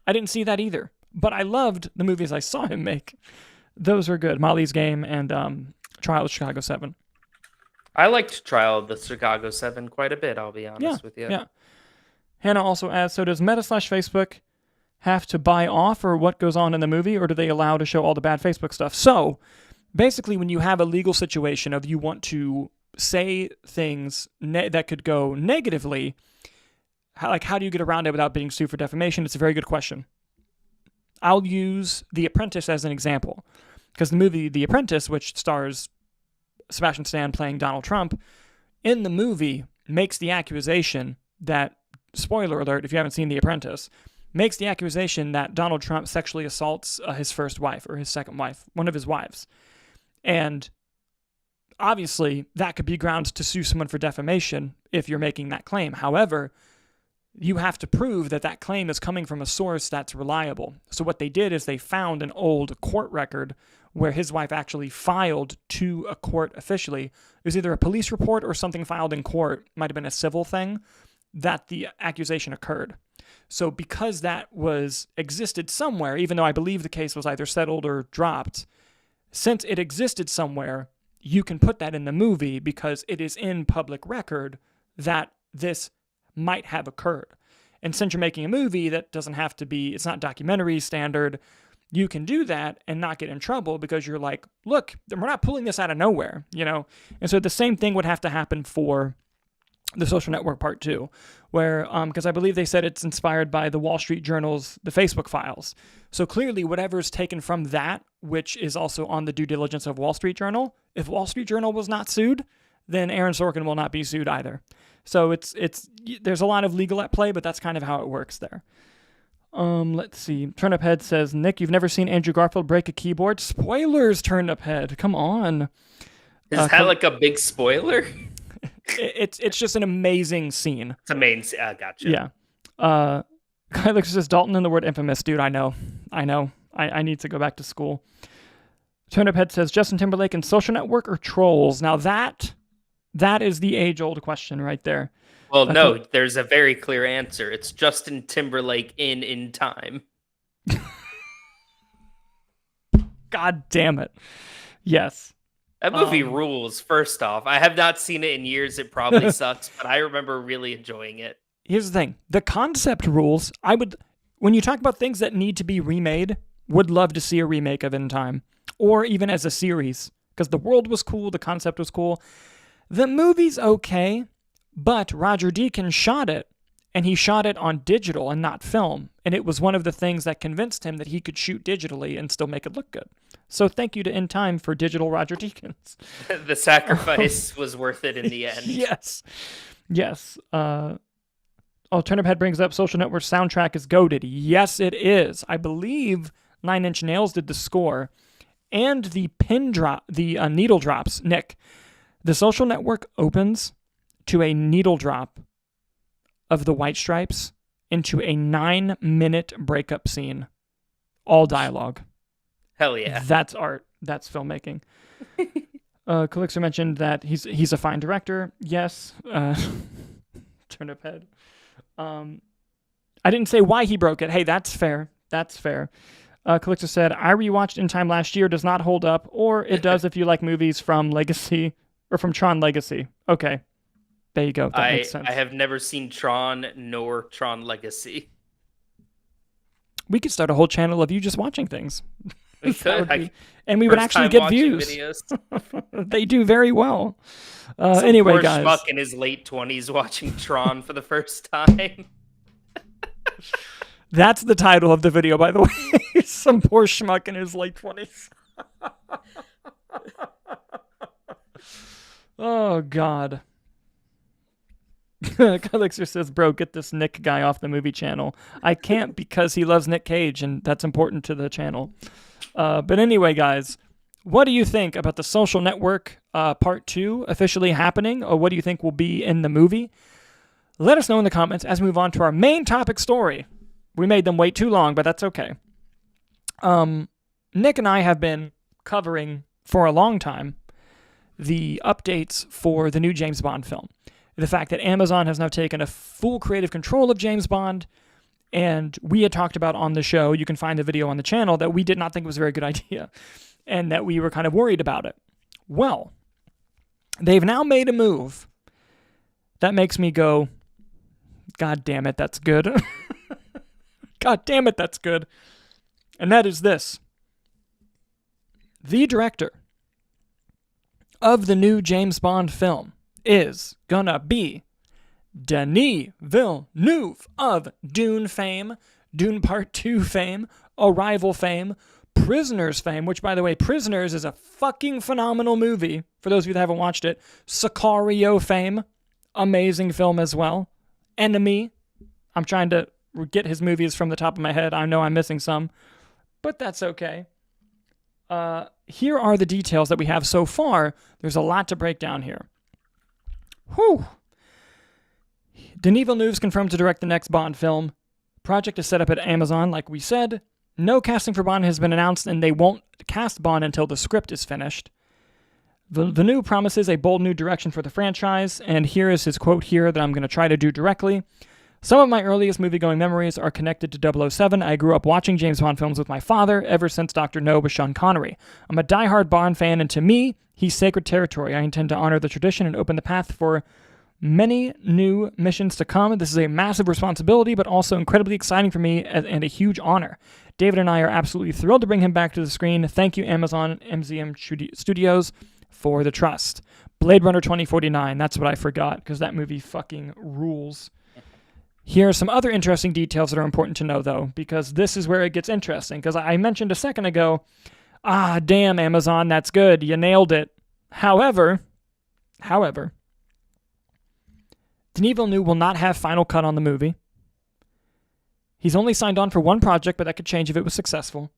I didn't see that either, but I loved the movies I saw him make. Those were good. Molly's Game and Trial of Chicago 7. I liked Trial of the Chicago 7 quite a bit, I'll be honest with you. Yeah. Hannah also asks, so does Meta/Facebook have to buy off for what goes on in the movie, or do they allow to show all the bad Facebook stuff? So, basically, when you have a legal situation of you want to say things that could go negatively, how do you get around it without being sued for defamation? It's a very good question. I'll use The Apprentice as an example, because the movie The Apprentice, which stars Sebastian Stan playing Donald Trump, in the movie makes the accusation that, spoiler alert if you haven't seen The Apprentice, makes the accusation that Donald Trump sexually assaults his first wife or his second wife, one of his wives. And obviously, that could be grounds to sue someone for defamation if you're making that claim. However, you have to prove that that claim is coming from a source that's reliable. So what they did is they found an old court record where his wife actually filed to a court officially. It was either a police report or something filed in court, might have been a civil thing, that the accusation occurred. So because that existed somewhere, even though I believe the case was either settled or dropped, since it existed somewhere, you can put that in the movie because it is in public record that this might have occurred. And since you're making a movie that doesn't have to be, it's not documentary standard, you can do that and not get in trouble because you're like, look, we're not pulling this out of nowhere, you know? And so the same thing would have to happen for The Social Network Part 2, where, because I believe they said it's inspired by the Wall Street Journal's The Facebook Files. So clearly whatever's taken from that, which is also on the due diligence of Wall Street Journal, if Wall Street Journal was not sued, then Aaron Sorkin will not be sued either. So there's a lot of legal at play, but that's kind of how it works there. Let's see. Turnip Head says, Nick, you've never seen Andrew Garfield break a keyboard? Spoilers, Turnip Head. Come on. Is that like a big spoiler? It's just an amazing scene. It's amazing. Gotcha. Yeah. Kyler says, Dalton in the word infamous. Dude, I know. I need to go back to school. Turnip Head says, Justin Timberlake in Social Network or Trolls? Now that is the age-old question right there. Well, no, there's a very clear answer. It's Justin Timberlake in Time. God damn it. Yes. That movie rules, first off. I have not seen it in years. It probably sucks, but I remember really enjoying it. Here's the thing. The concept rules, when you talk about things that need to be remade, would love to see a remake of In Time. Or even as a series. Because the world was cool, the concept was cool. The movie's okay, but Roger Deakins shot it, and he shot it on digital and not film. And it was one of the things that convinced him that he could shoot digitally and still make it look good. So thank you to In Time for digital Roger Deakins. The sacrifice was worth it in the end. Yes. Turnip Head brings up Social Network soundtrack is goated. Yes, it is. I believe Nine Inch Nails did the score. And the needle drops. Nick, The Social Network opens to a needle drop of the White Stripes into a 9-minute breakup scene. All dialogue. Hell yeah. That's art. That's filmmaking. Calixto mentioned that he's a fine director. Yes. Turnip Head. I didn't say why he broke it. Hey, that's fair. Calixto said, I rewatched In Time last year, does not hold up, or it does if you like movies from Legacy, or from Tron Legacy. Okay. There you go. That makes sense. I have never seen Tron nor Tron Legacy. We could start a whole channel of you just watching things. We could. And we would actually get views. They do very well. Anyway, poor guys. Schmuck in his late 20s watching Tron for the first time. That's the title of the video, by the way. Some poor schmuck in his late 20s. Oh, God. Elixir says, bro, get this Nick guy off the movie channel. I can't because he loves Nick Cage, and that's important to the channel. But anyway, guys, what do you think about The Social Network Part 2 officially happening, or what do you think will be in the movie? Let us know in the comments as we move on to our main topic story. We made them wait too long, but that's okay. Nick and I have been covering for a long time the updates for the new James Bond film. The fact that Amazon has now taken a full creative control of James Bond, And we had talked about on the show, you can find the video on the channel, that we did not think it was a very good idea and that we were kind of worried about it. Well, they've now made a move that makes me go, God damn it, that's good. God damn it, that's good. And that is this. The director of the new James Bond film is gonna be Denis Villeneuve of Dune fame, Dune Part 2 fame, Arrival fame, Prisoners fame, which, by the way, Prisoners is a fucking phenomenal movie, for those of you that haven't watched it. Sicario fame, amazing film as well. Enemy, I'm trying to get his movies from the top of my head. I know I'm missing some, but that's okay. Here are the details that we have so far. There's a lot to break down here. Whew. Denis Villeneuve is confirmed to direct the next Bond film. Project is set up at Amazon, like we said. No casting for Bond has been announced, and they won't cast Bond until the script is finished. Villeneuve promises a bold new direction for the franchise, and here is his quote here that I'm going to try to do directly. Some of my earliest movie-going memories are connected to 007. I grew up watching James Bond films with my father ever since Dr. No with Sean Connery. I'm a diehard Bond fan, and to me, he's sacred territory. I intend to honor the tradition and open the path for many new missions to come. This is a massive responsibility, but also incredibly exciting for me and a huge honor. David and I are absolutely thrilled to bring him back to the screen. Thank you, Amazon MGM Studios, for the trust. Blade Runner 2049, that's what I forgot, because that movie fucking rules. Here are some other interesting details that are important to know, though, because this is where it gets interesting, because I mentioned a second ago, damn, Amazon, that's good, you nailed it. However, Denis Villeneuve will not have final cut on the movie. He's only signed on for one project, but that could change if it was successful.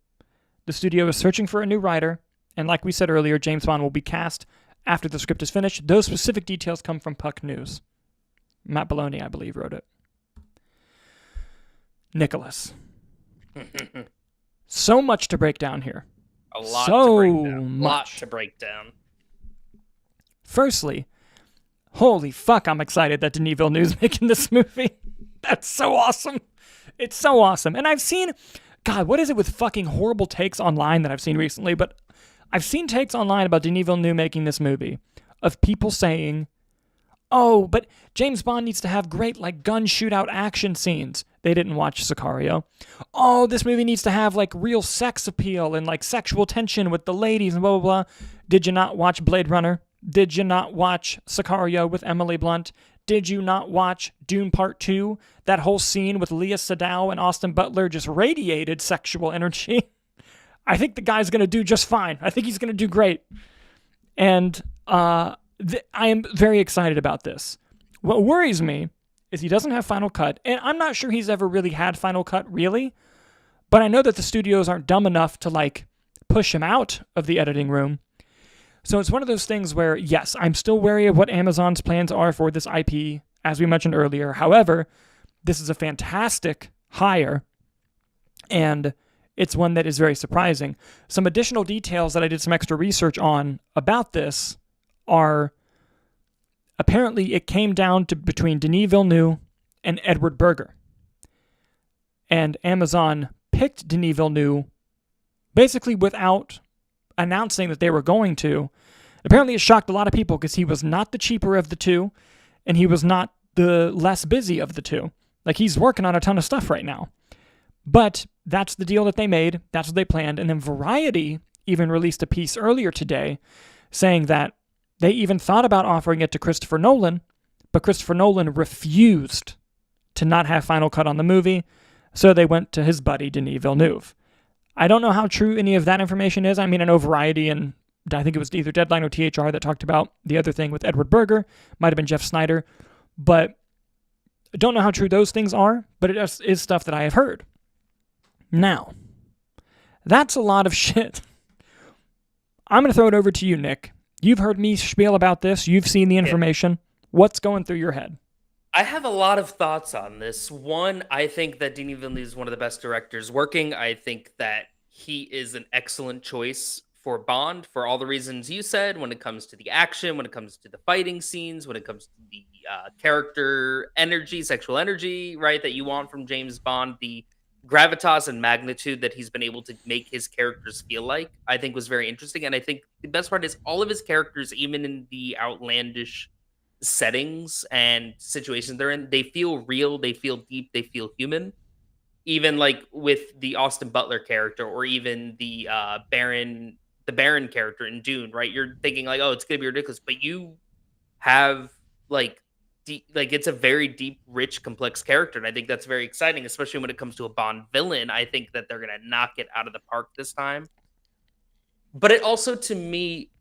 The studio is searching for a new writer, and like we said earlier, James Bond will be cast after the script is finished. Those specific details come from Puck News. Matt Belloni, I believe, wrote it. Nicholas. So much to break down here. A lot to break down. Firstly, holy fuck, I'm excited that Denis Villeneuve's making this movie. That's so awesome. It's so awesome. And I've seen, God, what is it with fucking horrible takes online that I've seen recently? But I've seen takes online about Denis Villeneuve making this movie of people saying, oh, but James Bond needs to have great, like, gun shootout action scenes. They didn't watch Sicario. Oh, this movie needs to have, like, real sex appeal and, like, sexual tension with the ladies and blah, blah, blah. Did you not watch Blade Runner? Did you not watch Sicario with Emily Blunt? Did you not watch Dune Part 2? That whole scene with Leah Seydoux and Austin Butler just radiated sexual energy. I think the guy's going to do just fine. I think he's going to do great. And I am very excited about this. What worries me is he doesn't have final cut. And I'm not sure he's ever really had final cut, really. But I know that the studios aren't dumb enough to, like, push him out of the editing room. So it's one of those things where, yes, I'm still wary of what Amazon's plans are for this IP, as we mentioned earlier. However, this is a fantastic hire, and it's one that is very surprising. Some additional details that I did some extra research on about this are, apparently it came down to between Denis Villeneuve and Edward Berger. And Amazon picked Denis Villeneuve basically without announcing that they were going to. Apparently it shocked a lot of people because he was not the cheaper of the two, and he was not the less busy of the two. Like, he's working on a ton of stuff right now. But that's the deal that they made. That's what they planned. And then Variety even released a piece earlier today saying that they even thought about offering it to Christopher Nolan, but Christopher Nolan refused to not have final cut on the movie, so they went to his buddy Denis Villeneuve. I don't know how true any of that information is. I mean, I know Variety, and I think it was either Deadline or THR that talked about the other thing with Edward Berger. Might have been Jeff Snyder. But I don't know how true those things are, but it is stuff that I have heard. Now, that's a lot of shit. I'm going to throw it over to you, Nick. You've heard me spiel about this. You've seen the information. Yeah. What's going through your head? I have a lot of thoughts on this. One, I think that Denis Villeneuve is one of the best directors working. I think that he is an excellent choice for Bond for all the reasons you said. When it comes to the action, when it comes to the fighting scenes, when it comes to the character energy, sexual energy, right, that you want from James Bond, the gravitas and magnitude that he's been able to make his characters feel like, I think was very interesting. And I think the best part is all of his characters, even in the outlandish settings and situations they're in, they feel real, they feel deep, they feel human. Even like with the Austin Butler character, or even the Baron character in Dune, right? You're thinking like, oh, it's gonna be ridiculous, but you have like like it's a very deep, rich, complex character, and I think that's very exciting, especially when it comes to a Bond villain. I think that they're gonna knock it out of the park this time. But it also, to me,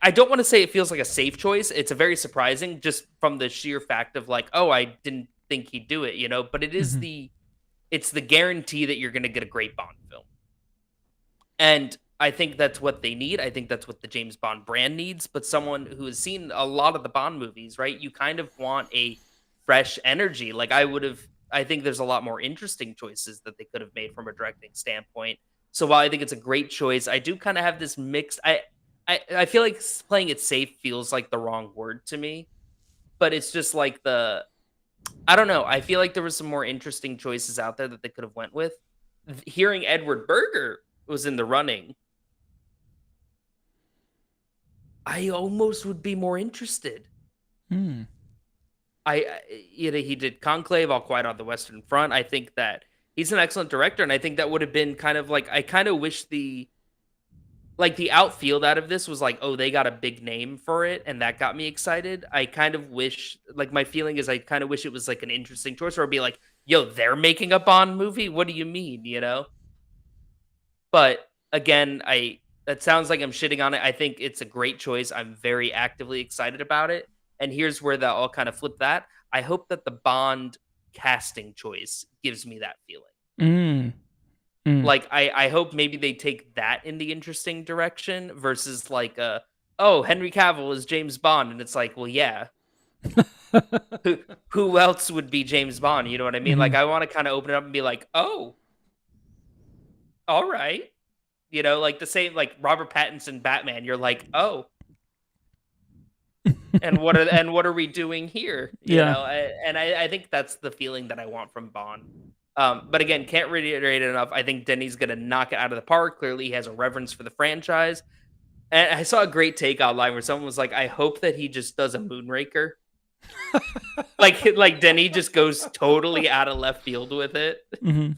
I don't want to say it feels like a safe choice. It's a very surprising, just from the sheer fact of like, oh, I didn't think he'd do it, you know. But it is Mhm. it's the guarantee that you're going to get a great Bond film. And I think that's what they need. I think that's what the James Bond brand needs. But someone who has seen a lot of the Bond movies, right? You kind of want a fresh energy. Like I think there's a lot more interesting choices that they could have made from a directing standpoint. So while I think it's a great choice, I do kind of have this mixed. I feel like playing it safe feels like the wrong word to me, but it's just like I don't know. I feel like there was some more interesting choices out there that they could have went with. Hearing Edward Berger was in the running, I almost would be more interested. Mm. You know, he did Conclave, All Quiet on the Western Front. I think that he's an excellent director, and I think that would have been kind of like, I kind of wish the outfield out of this was like, oh, they got a big name for it, and that got me excited. I kind of wish, like, my feeling is I kind of wish it was like an interesting choice, or it'd be like, yo, they're making a Bond movie. What do you mean, you know? But again, that sounds like I'm shitting on it. I think it's a great choice. I'm very actively excited about it. And here's where that all kind of flip that. I hope that the Bond casting choice gives me that feeling. Mm. Mm. Like, I hope maybe they take that in the interesting direction versus like oh, Henry Cavill is James Bond, and it's like, well, yeah. Who else would be James Bond? You know what I mean? Like, Mhm. I want to kind of open it up and be like, oh, all right. You know, like the same like Robert Pattinson Batman. You're like, oh, and what are we doing here? You Yeah. know, I think that's the feeling that I want from Bond. But again, can't reiterate it enough. I think Denny's gonna knock it out of the park. Clearly, he has a reverence for the franchise. And I saw a great take online where someone was like, "I hope that he just does a Moonraker." Like Denny just goes totally out of left field with it. Mhm.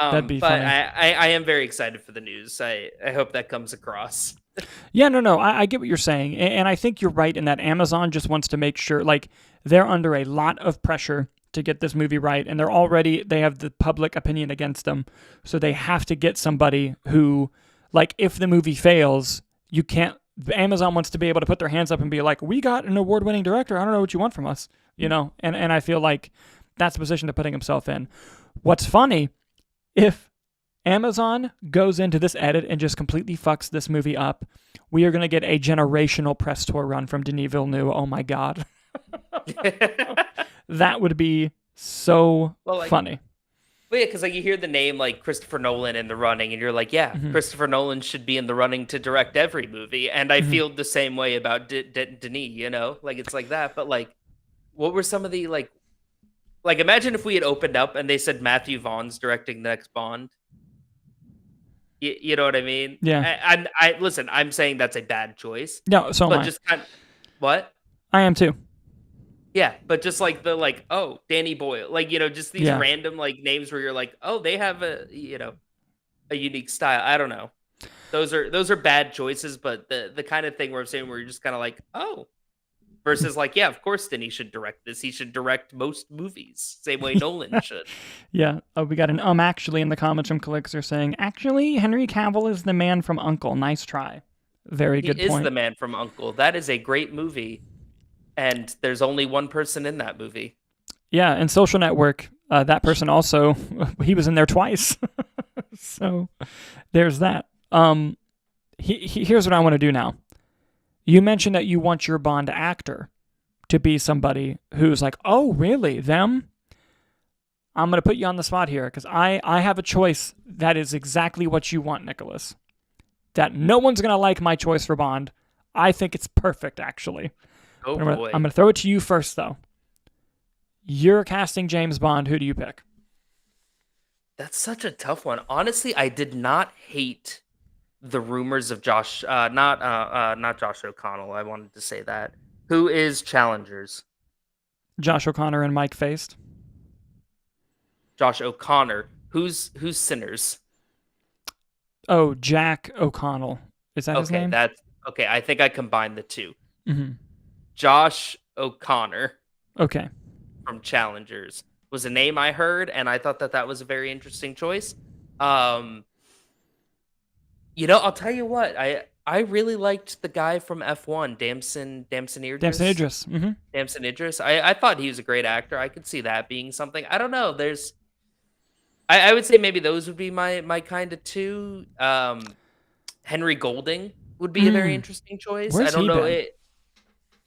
That'd be But funny. I am very excited for the news. I hope that comes across. Yeah, no. I get what you're saying. And I think you're right in that Amazon just wants to make sure, like, they're under a lot of pressure to get this movie right. And they have the public opinion against them. So they have to get somebody who, like, if the movie fails, Amazon wants to be able to put their hands up and be like, we got an award-winning director. I don't know what you want from us, you know? And I feel like that's the position they're putting himself in. What's funny, if Amazon goes into this edit and just completely fucks this movie up, we are going to get a generational press tour run from Denis Villeneuve. Oh my God. That would be so Well, like, funny. well, yeah, because like you hear the name like Christopher Nolan in the running, and you're like, yeah, Mhm. Christopher Nolan should be in the running to direct every movie. And I Mhm. feel the same way about Denis. You know, like it's like that. But like, what were some of the like? Imagine if we had opened up and they said Matthew Vaughn's directing the next Bond. You know what I mean? Yeah. I listen. I'm saying that's a bad choice, No, so am but I. just kind of what? I am too. Yeah, but just like oh, Danny Boyle, like, you know, just these Yeah. random like names where you're like, oh, they have a unique style. I don't know. Those are bad choices, but the kind of thing where I'm saying where you're just kind of like, oh, versus like, yeah, of course, Denny should direct this. He should direct most movies, same way Nolan should. Yeah. Oh, we got an actually in the comments from Calixer saying, actually, Henry Cavill is the man from Uncle. Nice try. Very He good is point. the man from Uncle. That is a great movie, and there's only one person in that movie. Yeah, and Social Network, that person also, he was in there twice. So there's that. Here's what I want to do now. You mentioned that you want your Bond actor to be somebody who's like, oh, really? Them? I'm going to put you on the spot here because I have a choice that is exactly what you want, Nicholas. that no one's going to like my choice for Bond. I think it's perfect, actually. Oh, I'm boy. going to throw it to you first, though. You're casting James Bond. Who do you pick? That's such a tough one. Honestly, I did not hate the rumors of Josh, not Josh O'Connell. I wanted to say that. Who is Challengers? Josh O'Connor and Mike Faced. Josh O'Connor. Who's Sinners? Oh, Jack O'Connell. Is that his name? That's okay. I think I combined the two. Mm-hmm. Josh O'Connor. Okay. From Challengers was a name I heard, and I thought that was a very interesting choice. I'll tell you what, I really liked the guy from F1, Damson Idris. Damson Idris. Mm-hmm. Damson Idris. I thought he was a great actor. I could see that being something. I don't know. I would say maybe those would be my kind of two. Henry Golding would be a very interesting choice. Where's I don't he know been?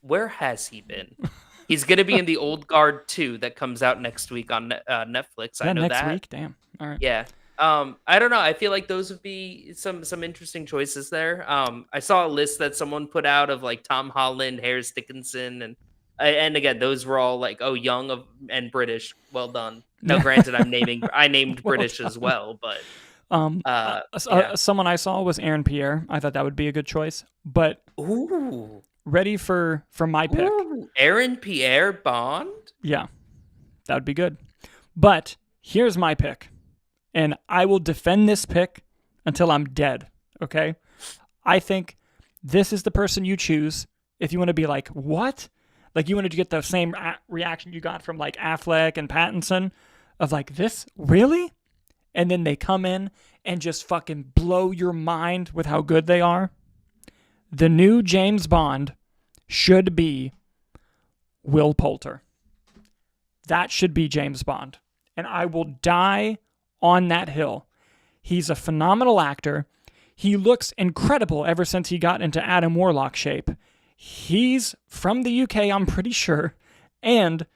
where has he been? He's going to be in The Old Guard 2 that comes out next week on Netflix. I know next that. week? Damn. All right. Yeah. I don't know. I feel like those would be some interesting choices there. I saw a list that someone put out of like Tom Holland, Harris Dickinson, and again, those were all like, oh, young and British. Well done. Now, granted, I named Well British done. as well, but someone I saw was Aaron Pierre. I thought that would be a good choice. But ooh, ready for my pick. Ooh, Aaron Pierre Bond? Yeah, that would be good. But here's my pick. And I will defend this pick until I'm dead, okay? I think this is the person you choose if you want to be like, what? Like you wanted to get the same reaction you got from like Affleck and Pattinson of like, this? Really? And then they come in and just fucking blow your mind with how good they are. The new James Bond should be Will Poulter. That should be James Bond. And I will die on that hill. He's a phenomenal actor. He looks incredible ever since he got into Adam Warlock shape. He's from the UK, I'm pretty sure. And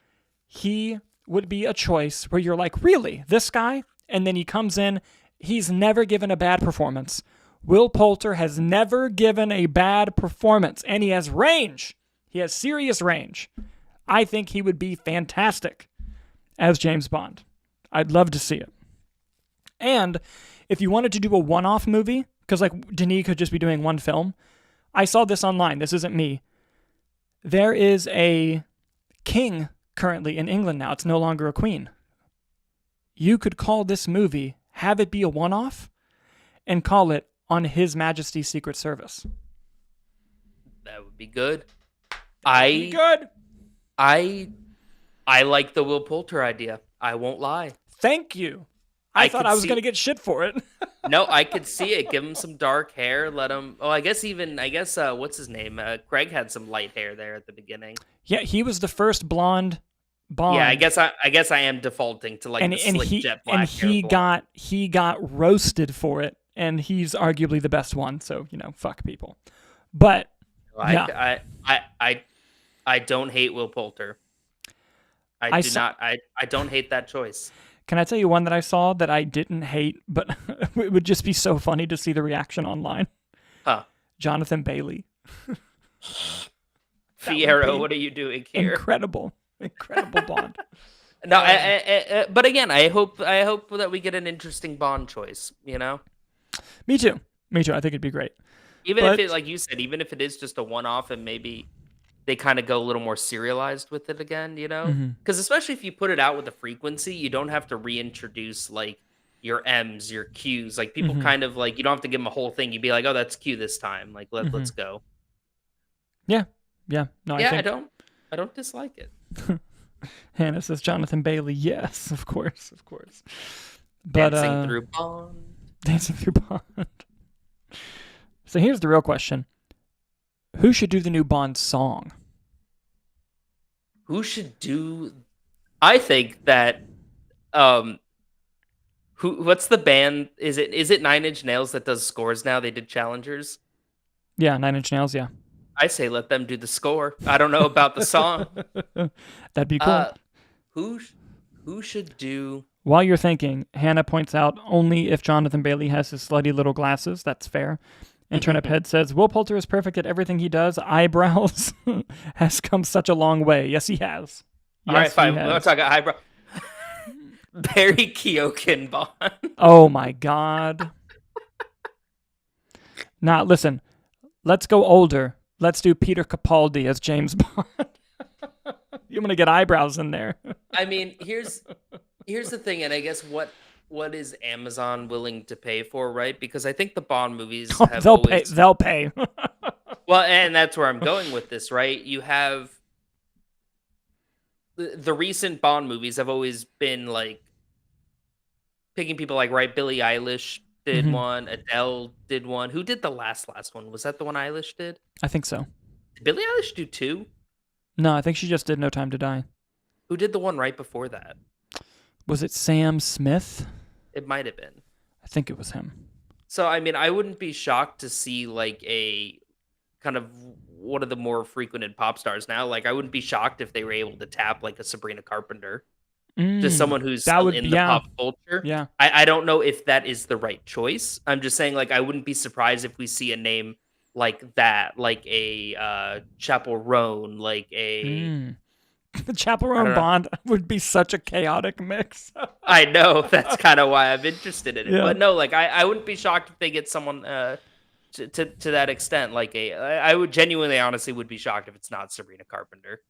he would be a choice where you're like, really? This guy? And then he comes in. He's never given a bad performance. Will Poulter has never given a bad performance. And he has range. He has serious range. I think he would be fantastic as James Bond. I'd love to see it. And if you wanted to do a one-off movie, because like Denis could just be doing one film, I saw this online. This isn't me. There is a king currently in England now. It's no longer a queen. You could call this movie, have it be a one-off, and call it On His Majesty's Secret Service. That would be good. I like the Will Poulter idea. I won't lie. Thank you. I thought I was going to get shit for it. No, I could see it. Give him some dark hair. Let him. Oh, I guess what's his name? Craig had some light hair there at the beginning. Yeah, he was the first blonde Bond. Yeah, I guess I am defaulting to like the slick jet black. And he got roasted for it, and he's arguably the best one. So fuck people. But I don't hate Will Poulter. I don't hate that choice. Can I tell you one that I saw that I didn't hate, but it would just be so funny to see the reaction online? Huh. Jonathan Bailey. Fierro, what are you doing here? Incredible Bond. No, but again, I hope that we get an interesting Bond choice. Me too. I think it'd be great. Even if it, like you said, even if it is just a one-off, and maybe they kind of go a little more serialized with it again, because especially if you put it out with a frequency, you don't have to reintroduce like your M's, your Q's. Like people kind of like, you don't have to give them a whole thing. You'd be like, oh, that's Q this time. Like let's go. Yeah. No, I don't dislike it. Hannah says Jonathan Bailey. Yes, of course. But Dancing through Bond. So here's the real question. Who should do the new Bond song? Who should do? I think that what's the band? Is it 9 Inch Nails that does scores now? They did Challengers. Yeah, 9 Inch Nails, yeah. I say let them do the score. I don't know about the song. That'd be cool. Who should do? While you're thinking, Hannah points out only if Jonathan Bailey has his slutty little glasses. That's fair. And Turnip Head says, Will Poulter is perfect at everything he does. Eyebrows has come such a long way. Yes, he has. All right, fine. We'll talk about eyebrow. Barry Keoghan Bond. Oh my God. Now, listen, let's go older. Let's do Peter Capaldi as James Bond. You're going to get eyebrows in there. I mean, here's the thing, and I guess what is Amazon willing to pay for, right? Because I think the Bond movies have They'll pay. Well, and that's where I'm going with this, right? You have the recent Bond movies have always been like picking people like, right, Billie Eilish did one, Adele did one. Who did the last one? Was that the one Eilish did? I think so. Did Billie Eilish do 2? No, I think she just did No Time to Die. Who did the one right before that? Was it Sam Smith? It might have been. I think it was him. So, I mean, I wouldn't be shocked to see like a kind of one of the more frequented pop stars now. Like, I wouldn't be shocked if they were able to tap like a Sabrina Carpenter. Just someone who's still in the pop culture. Yeah. I don't know if that is the right choice. I'm just saying, like, I wouldn't be surprised if we see a name like that, like a Chappell Roan, like a the Chappell Roan Bond would be such a chaotic mix. I know, that's kind of why I'm interested in it. Yeah. But no, like I wouldn't be shocked if they get someone to that extent. Like I would genuinely, honestly, would be shocked if it's not Sabrina Carpenter.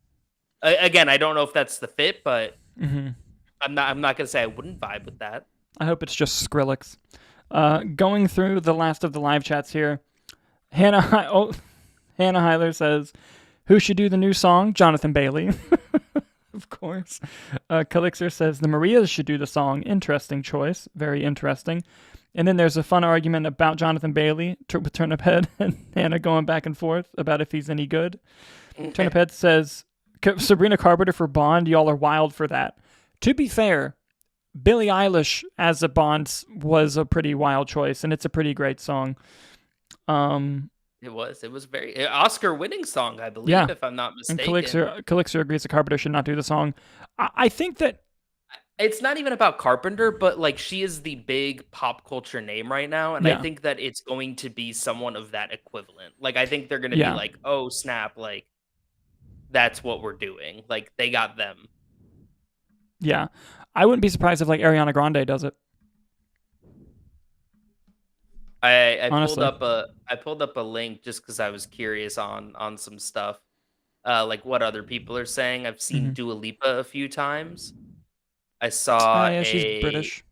Again, I don't know if that's the fit, but I'm not gonna say I wouldn't vibe with that. I hope it's just Skrillex. Going through the last of the live chats here, Hannah Heiler says, "Who should do the new song? Jonathan Bailey." Of course. Calixer says, "The Marias should do the song. Interesting choice. Very interesting." And then there's a fun argument about Jonathan Bailey with Turnip Head and Hannah going back and forth about if he's any good. Turnip Head says, "Sabrina Carpenter for Bond, y'all are wild for that." To be fair, Billie Eilish as a Bond was a pretty wild choice, and it's a pretty great song. It was very Oscar-winning song, I believe, if I'm not mistaken. And Calixer agrees that Carpenter should not do the song. I think that it's not even about Carpenter, but like she is the big pop culture name right now, and I think that it's going to be someone of that equivalent. Like I think they're going to be like, "Oh snap!" Like that's what we're doing. Like they got them. Yeah, I wouldn't be surprised if like Ariana Grande does it. I pulled up a link just because I was curious on some stuff, like what other people are saying. I've seen Dua Lipa a few times. I saw she's British.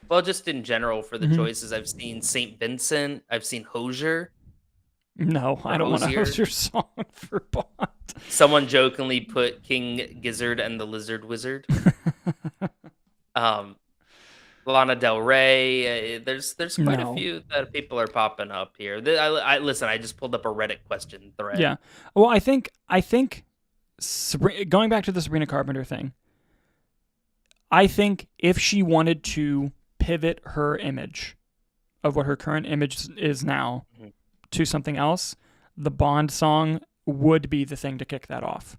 Well, just in general for the choices, I've seen Saint Vincent. I've seen Hozier. No, I don't want to host your song for Bond. Someone jokingly put King Gizzard and the Lizard Wizard. Lana Del Rey. There's quite a few that people are popping up here. I listen. I just pulled up a Reddit question thread. Yeah. Well, I think going back to the Sabrina Carpenter thing. I think if she wanted to pivot her image of what her current image is now to something else, the Bond song would be the thing to kick that off.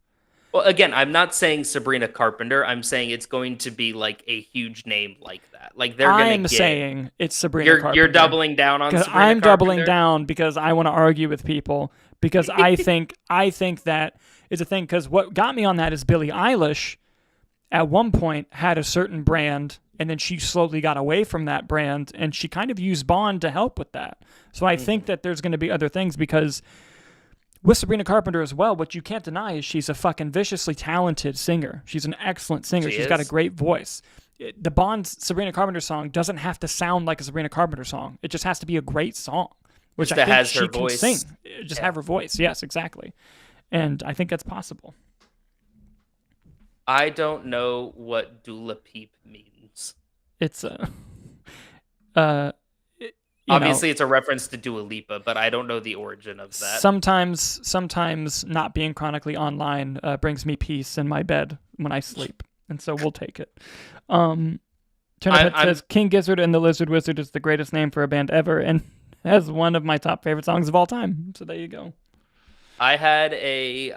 Well, again, I'm not saying Sabrina Carpenter. I'm saying it's going to be like a huge name like that. Like they're going to I'm saying it's Sabrina Carpenter. You're doubling down on Sabrina I'm Carpenter? doubling down because I want to argue with people because I think that is a thing. Because what got me on that is Billie Eilish at one point had a certain brand and then she slowly got away from that brand and she kind of used Bond to help with that. So I think that there's going to be other things because with Sabrina Carpenter as well, what you can't deny is she's a fucking viciously talented singer. She's an excellent singer. She's got a great voice. The Bond Sabrina Carpenter song doesn't have to sound like a Sabrina Carpenter song. It just has to be a great song, which I think she can sing. Just have her voice. Yes, exactly. And I think that's possible. I don't know what Dula Peep means. It's obviously it's a reference to Dua Lipa, but I don't know the origin of that. Sometimes not being chronically online brings me peace in my bed when I sleep, and so we'll take it. Turnip says King Gizzard and the Lizard Wizard is the greatest name for a band ever, and has one of my top favorite songs of all time. So there you go. I had a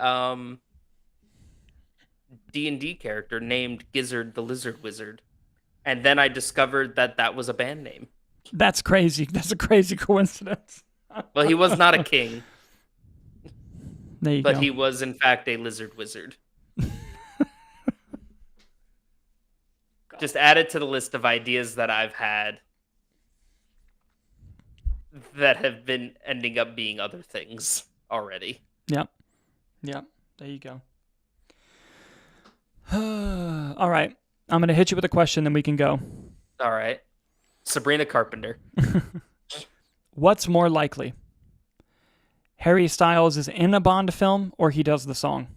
D&D character named Gizzard the Lizard Wizard, and then I discovered that was a band name. That's crazy. That's a crazy coincidence. Well, he was not a king, There you but go. he was, in fact, a lizard wizard. Just add it to the list of ideas that I've had that have been ending up being other things already. Yep. There you go. All right. I'm going to hit you with a question, then we can go. All right. Sabrina Carpenter. What's more likely? Harry Styles is in a Bond film or he does the song?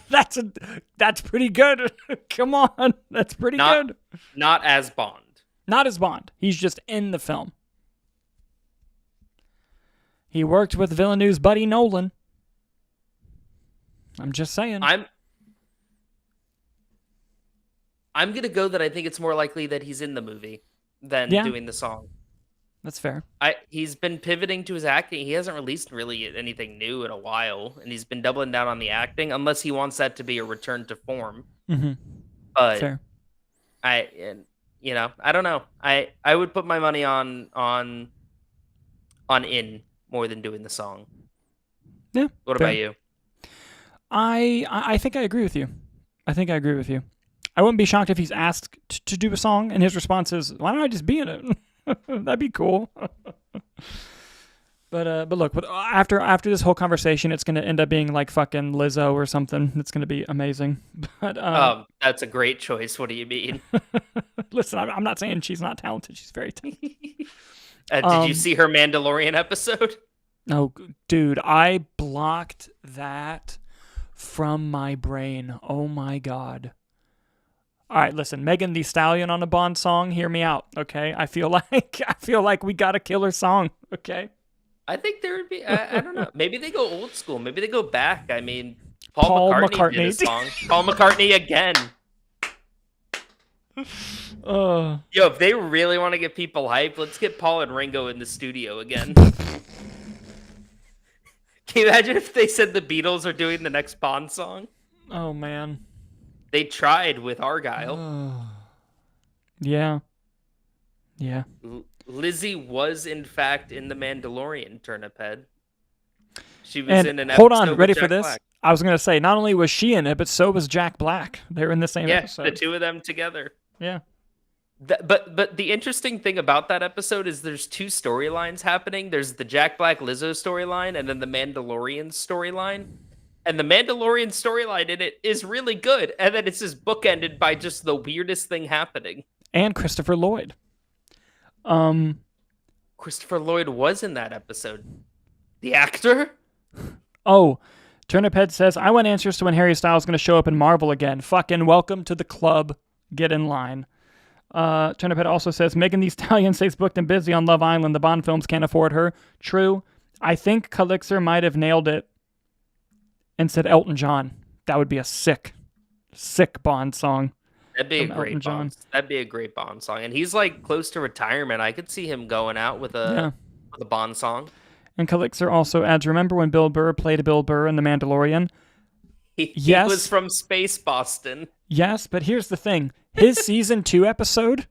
That's pretty good. Come on. That's pretty good. Not as Bond. Not as Bond. He's just in the film. He worked with Villeneuve's buddy Nolan. I'm just saying. I'm going to go that I think it's more likely that he's in the movie than doing the song. That's fair. He's been pivoting to his acting. He hasn't released really anything new in a while, and he's been doubling down on the acting, unless he wants that to be a return to form. Mm-hmm. But fair. I don't know. I would put my money on in more than doing the song. Yeah. What about you? I think I agree with you. I wouldn't be shocked if he's asked to do a song, and his response is, "Why don't I just be in it? That'd be cool." But look, after this whole conversation, it's going to end up being like fucking Lizzo or something. It's going to be amazing. But that's a great choice. What do you mean? Listen, I'm not saying she's not talented. She's very talented. Did you see her Mandalorian episode? Oh, dude, I blocked that from my brain. Oh my God. All right, listen, Megan Thee Stallion on a Bond song. Hear me out, okay? I feel like we got a killer song, okay? I think there would be. I don't know. Maybe they go old school. Maybe they go back. I mean, Paul McCartney did a song. Paul McCartney again. Yo, if they really want to get people hyped, let's get Paul and Ringo in the studio again. Can you imagine if they said the Beatles are doing the next Bond song? Oh man. They tried with Argyle. Yeah. Lizzie was, in fact, in The Mandalorian, Turnip Head. She was in an episode. Hold on, ready for Jack this? Black. I was going to say, not only was she in it, but so was Jack Black. They were in the same episode. Yeah, the two of them together. Yeah. But the interesting thing about that episode is there's two storylines happening. There's the Jack Black Lizzo storyline and then the Mandalorian storyline. And the Mandalorian storyline in it is really good. And then it's just bookended by just the weirdest thing happening. And Christopher Lloyd. Christopher Lloyd was in that episode. The actor? Oh, Turniphead says, I want answers to when Harry Styles is going to show up in Marvel again. Fucking welcome to the club. Get in line. Turniphead also says, Megan Thee Stallion stays booked and busy on Love Island. The Bond films can't afford her. True. I think Calixer might have nailed it and said Elton John. That would be a sick Bond song. That'd be a great Bond song. And he's like close to retirement. I could see him going out with a Bond song. And Calixer also adds, remember when Bill Burr played Bill Burr in The Mandalorian? He was from Space Boston. Yes, but here's the thing. His season 2 episode.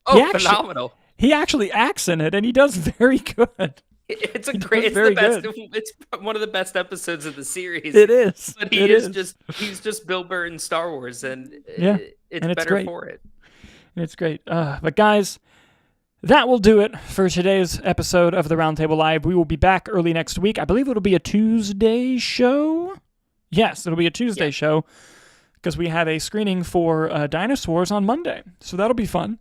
Phenomenal. He actually acts in it, and he does very good. It's the best. It's one of the best episodes of the series. It is. But he's just Bill Burr in Star Wars, and it's better great. for it. It's great. But guys, that will do it for today's episode of the Roundtable Live. We will be back early next week. I believe it'll be a Tuesday show. Yes, it'll be a Tuesday show because we have a screening for Dinosaurs on Monday. So that'll be fun.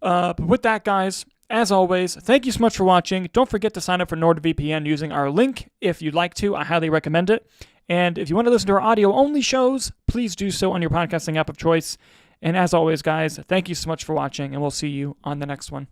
But with that, guys, as always, thank you so much for watching. Don't forget to sign up for NordVPN using our link if you'd like to. I highly recommend it. And if you want to listen to our audio-only shows, please do so on your podcasting app of choice. And as always, guys, thank you so much for watching, and we'll see you on the next one.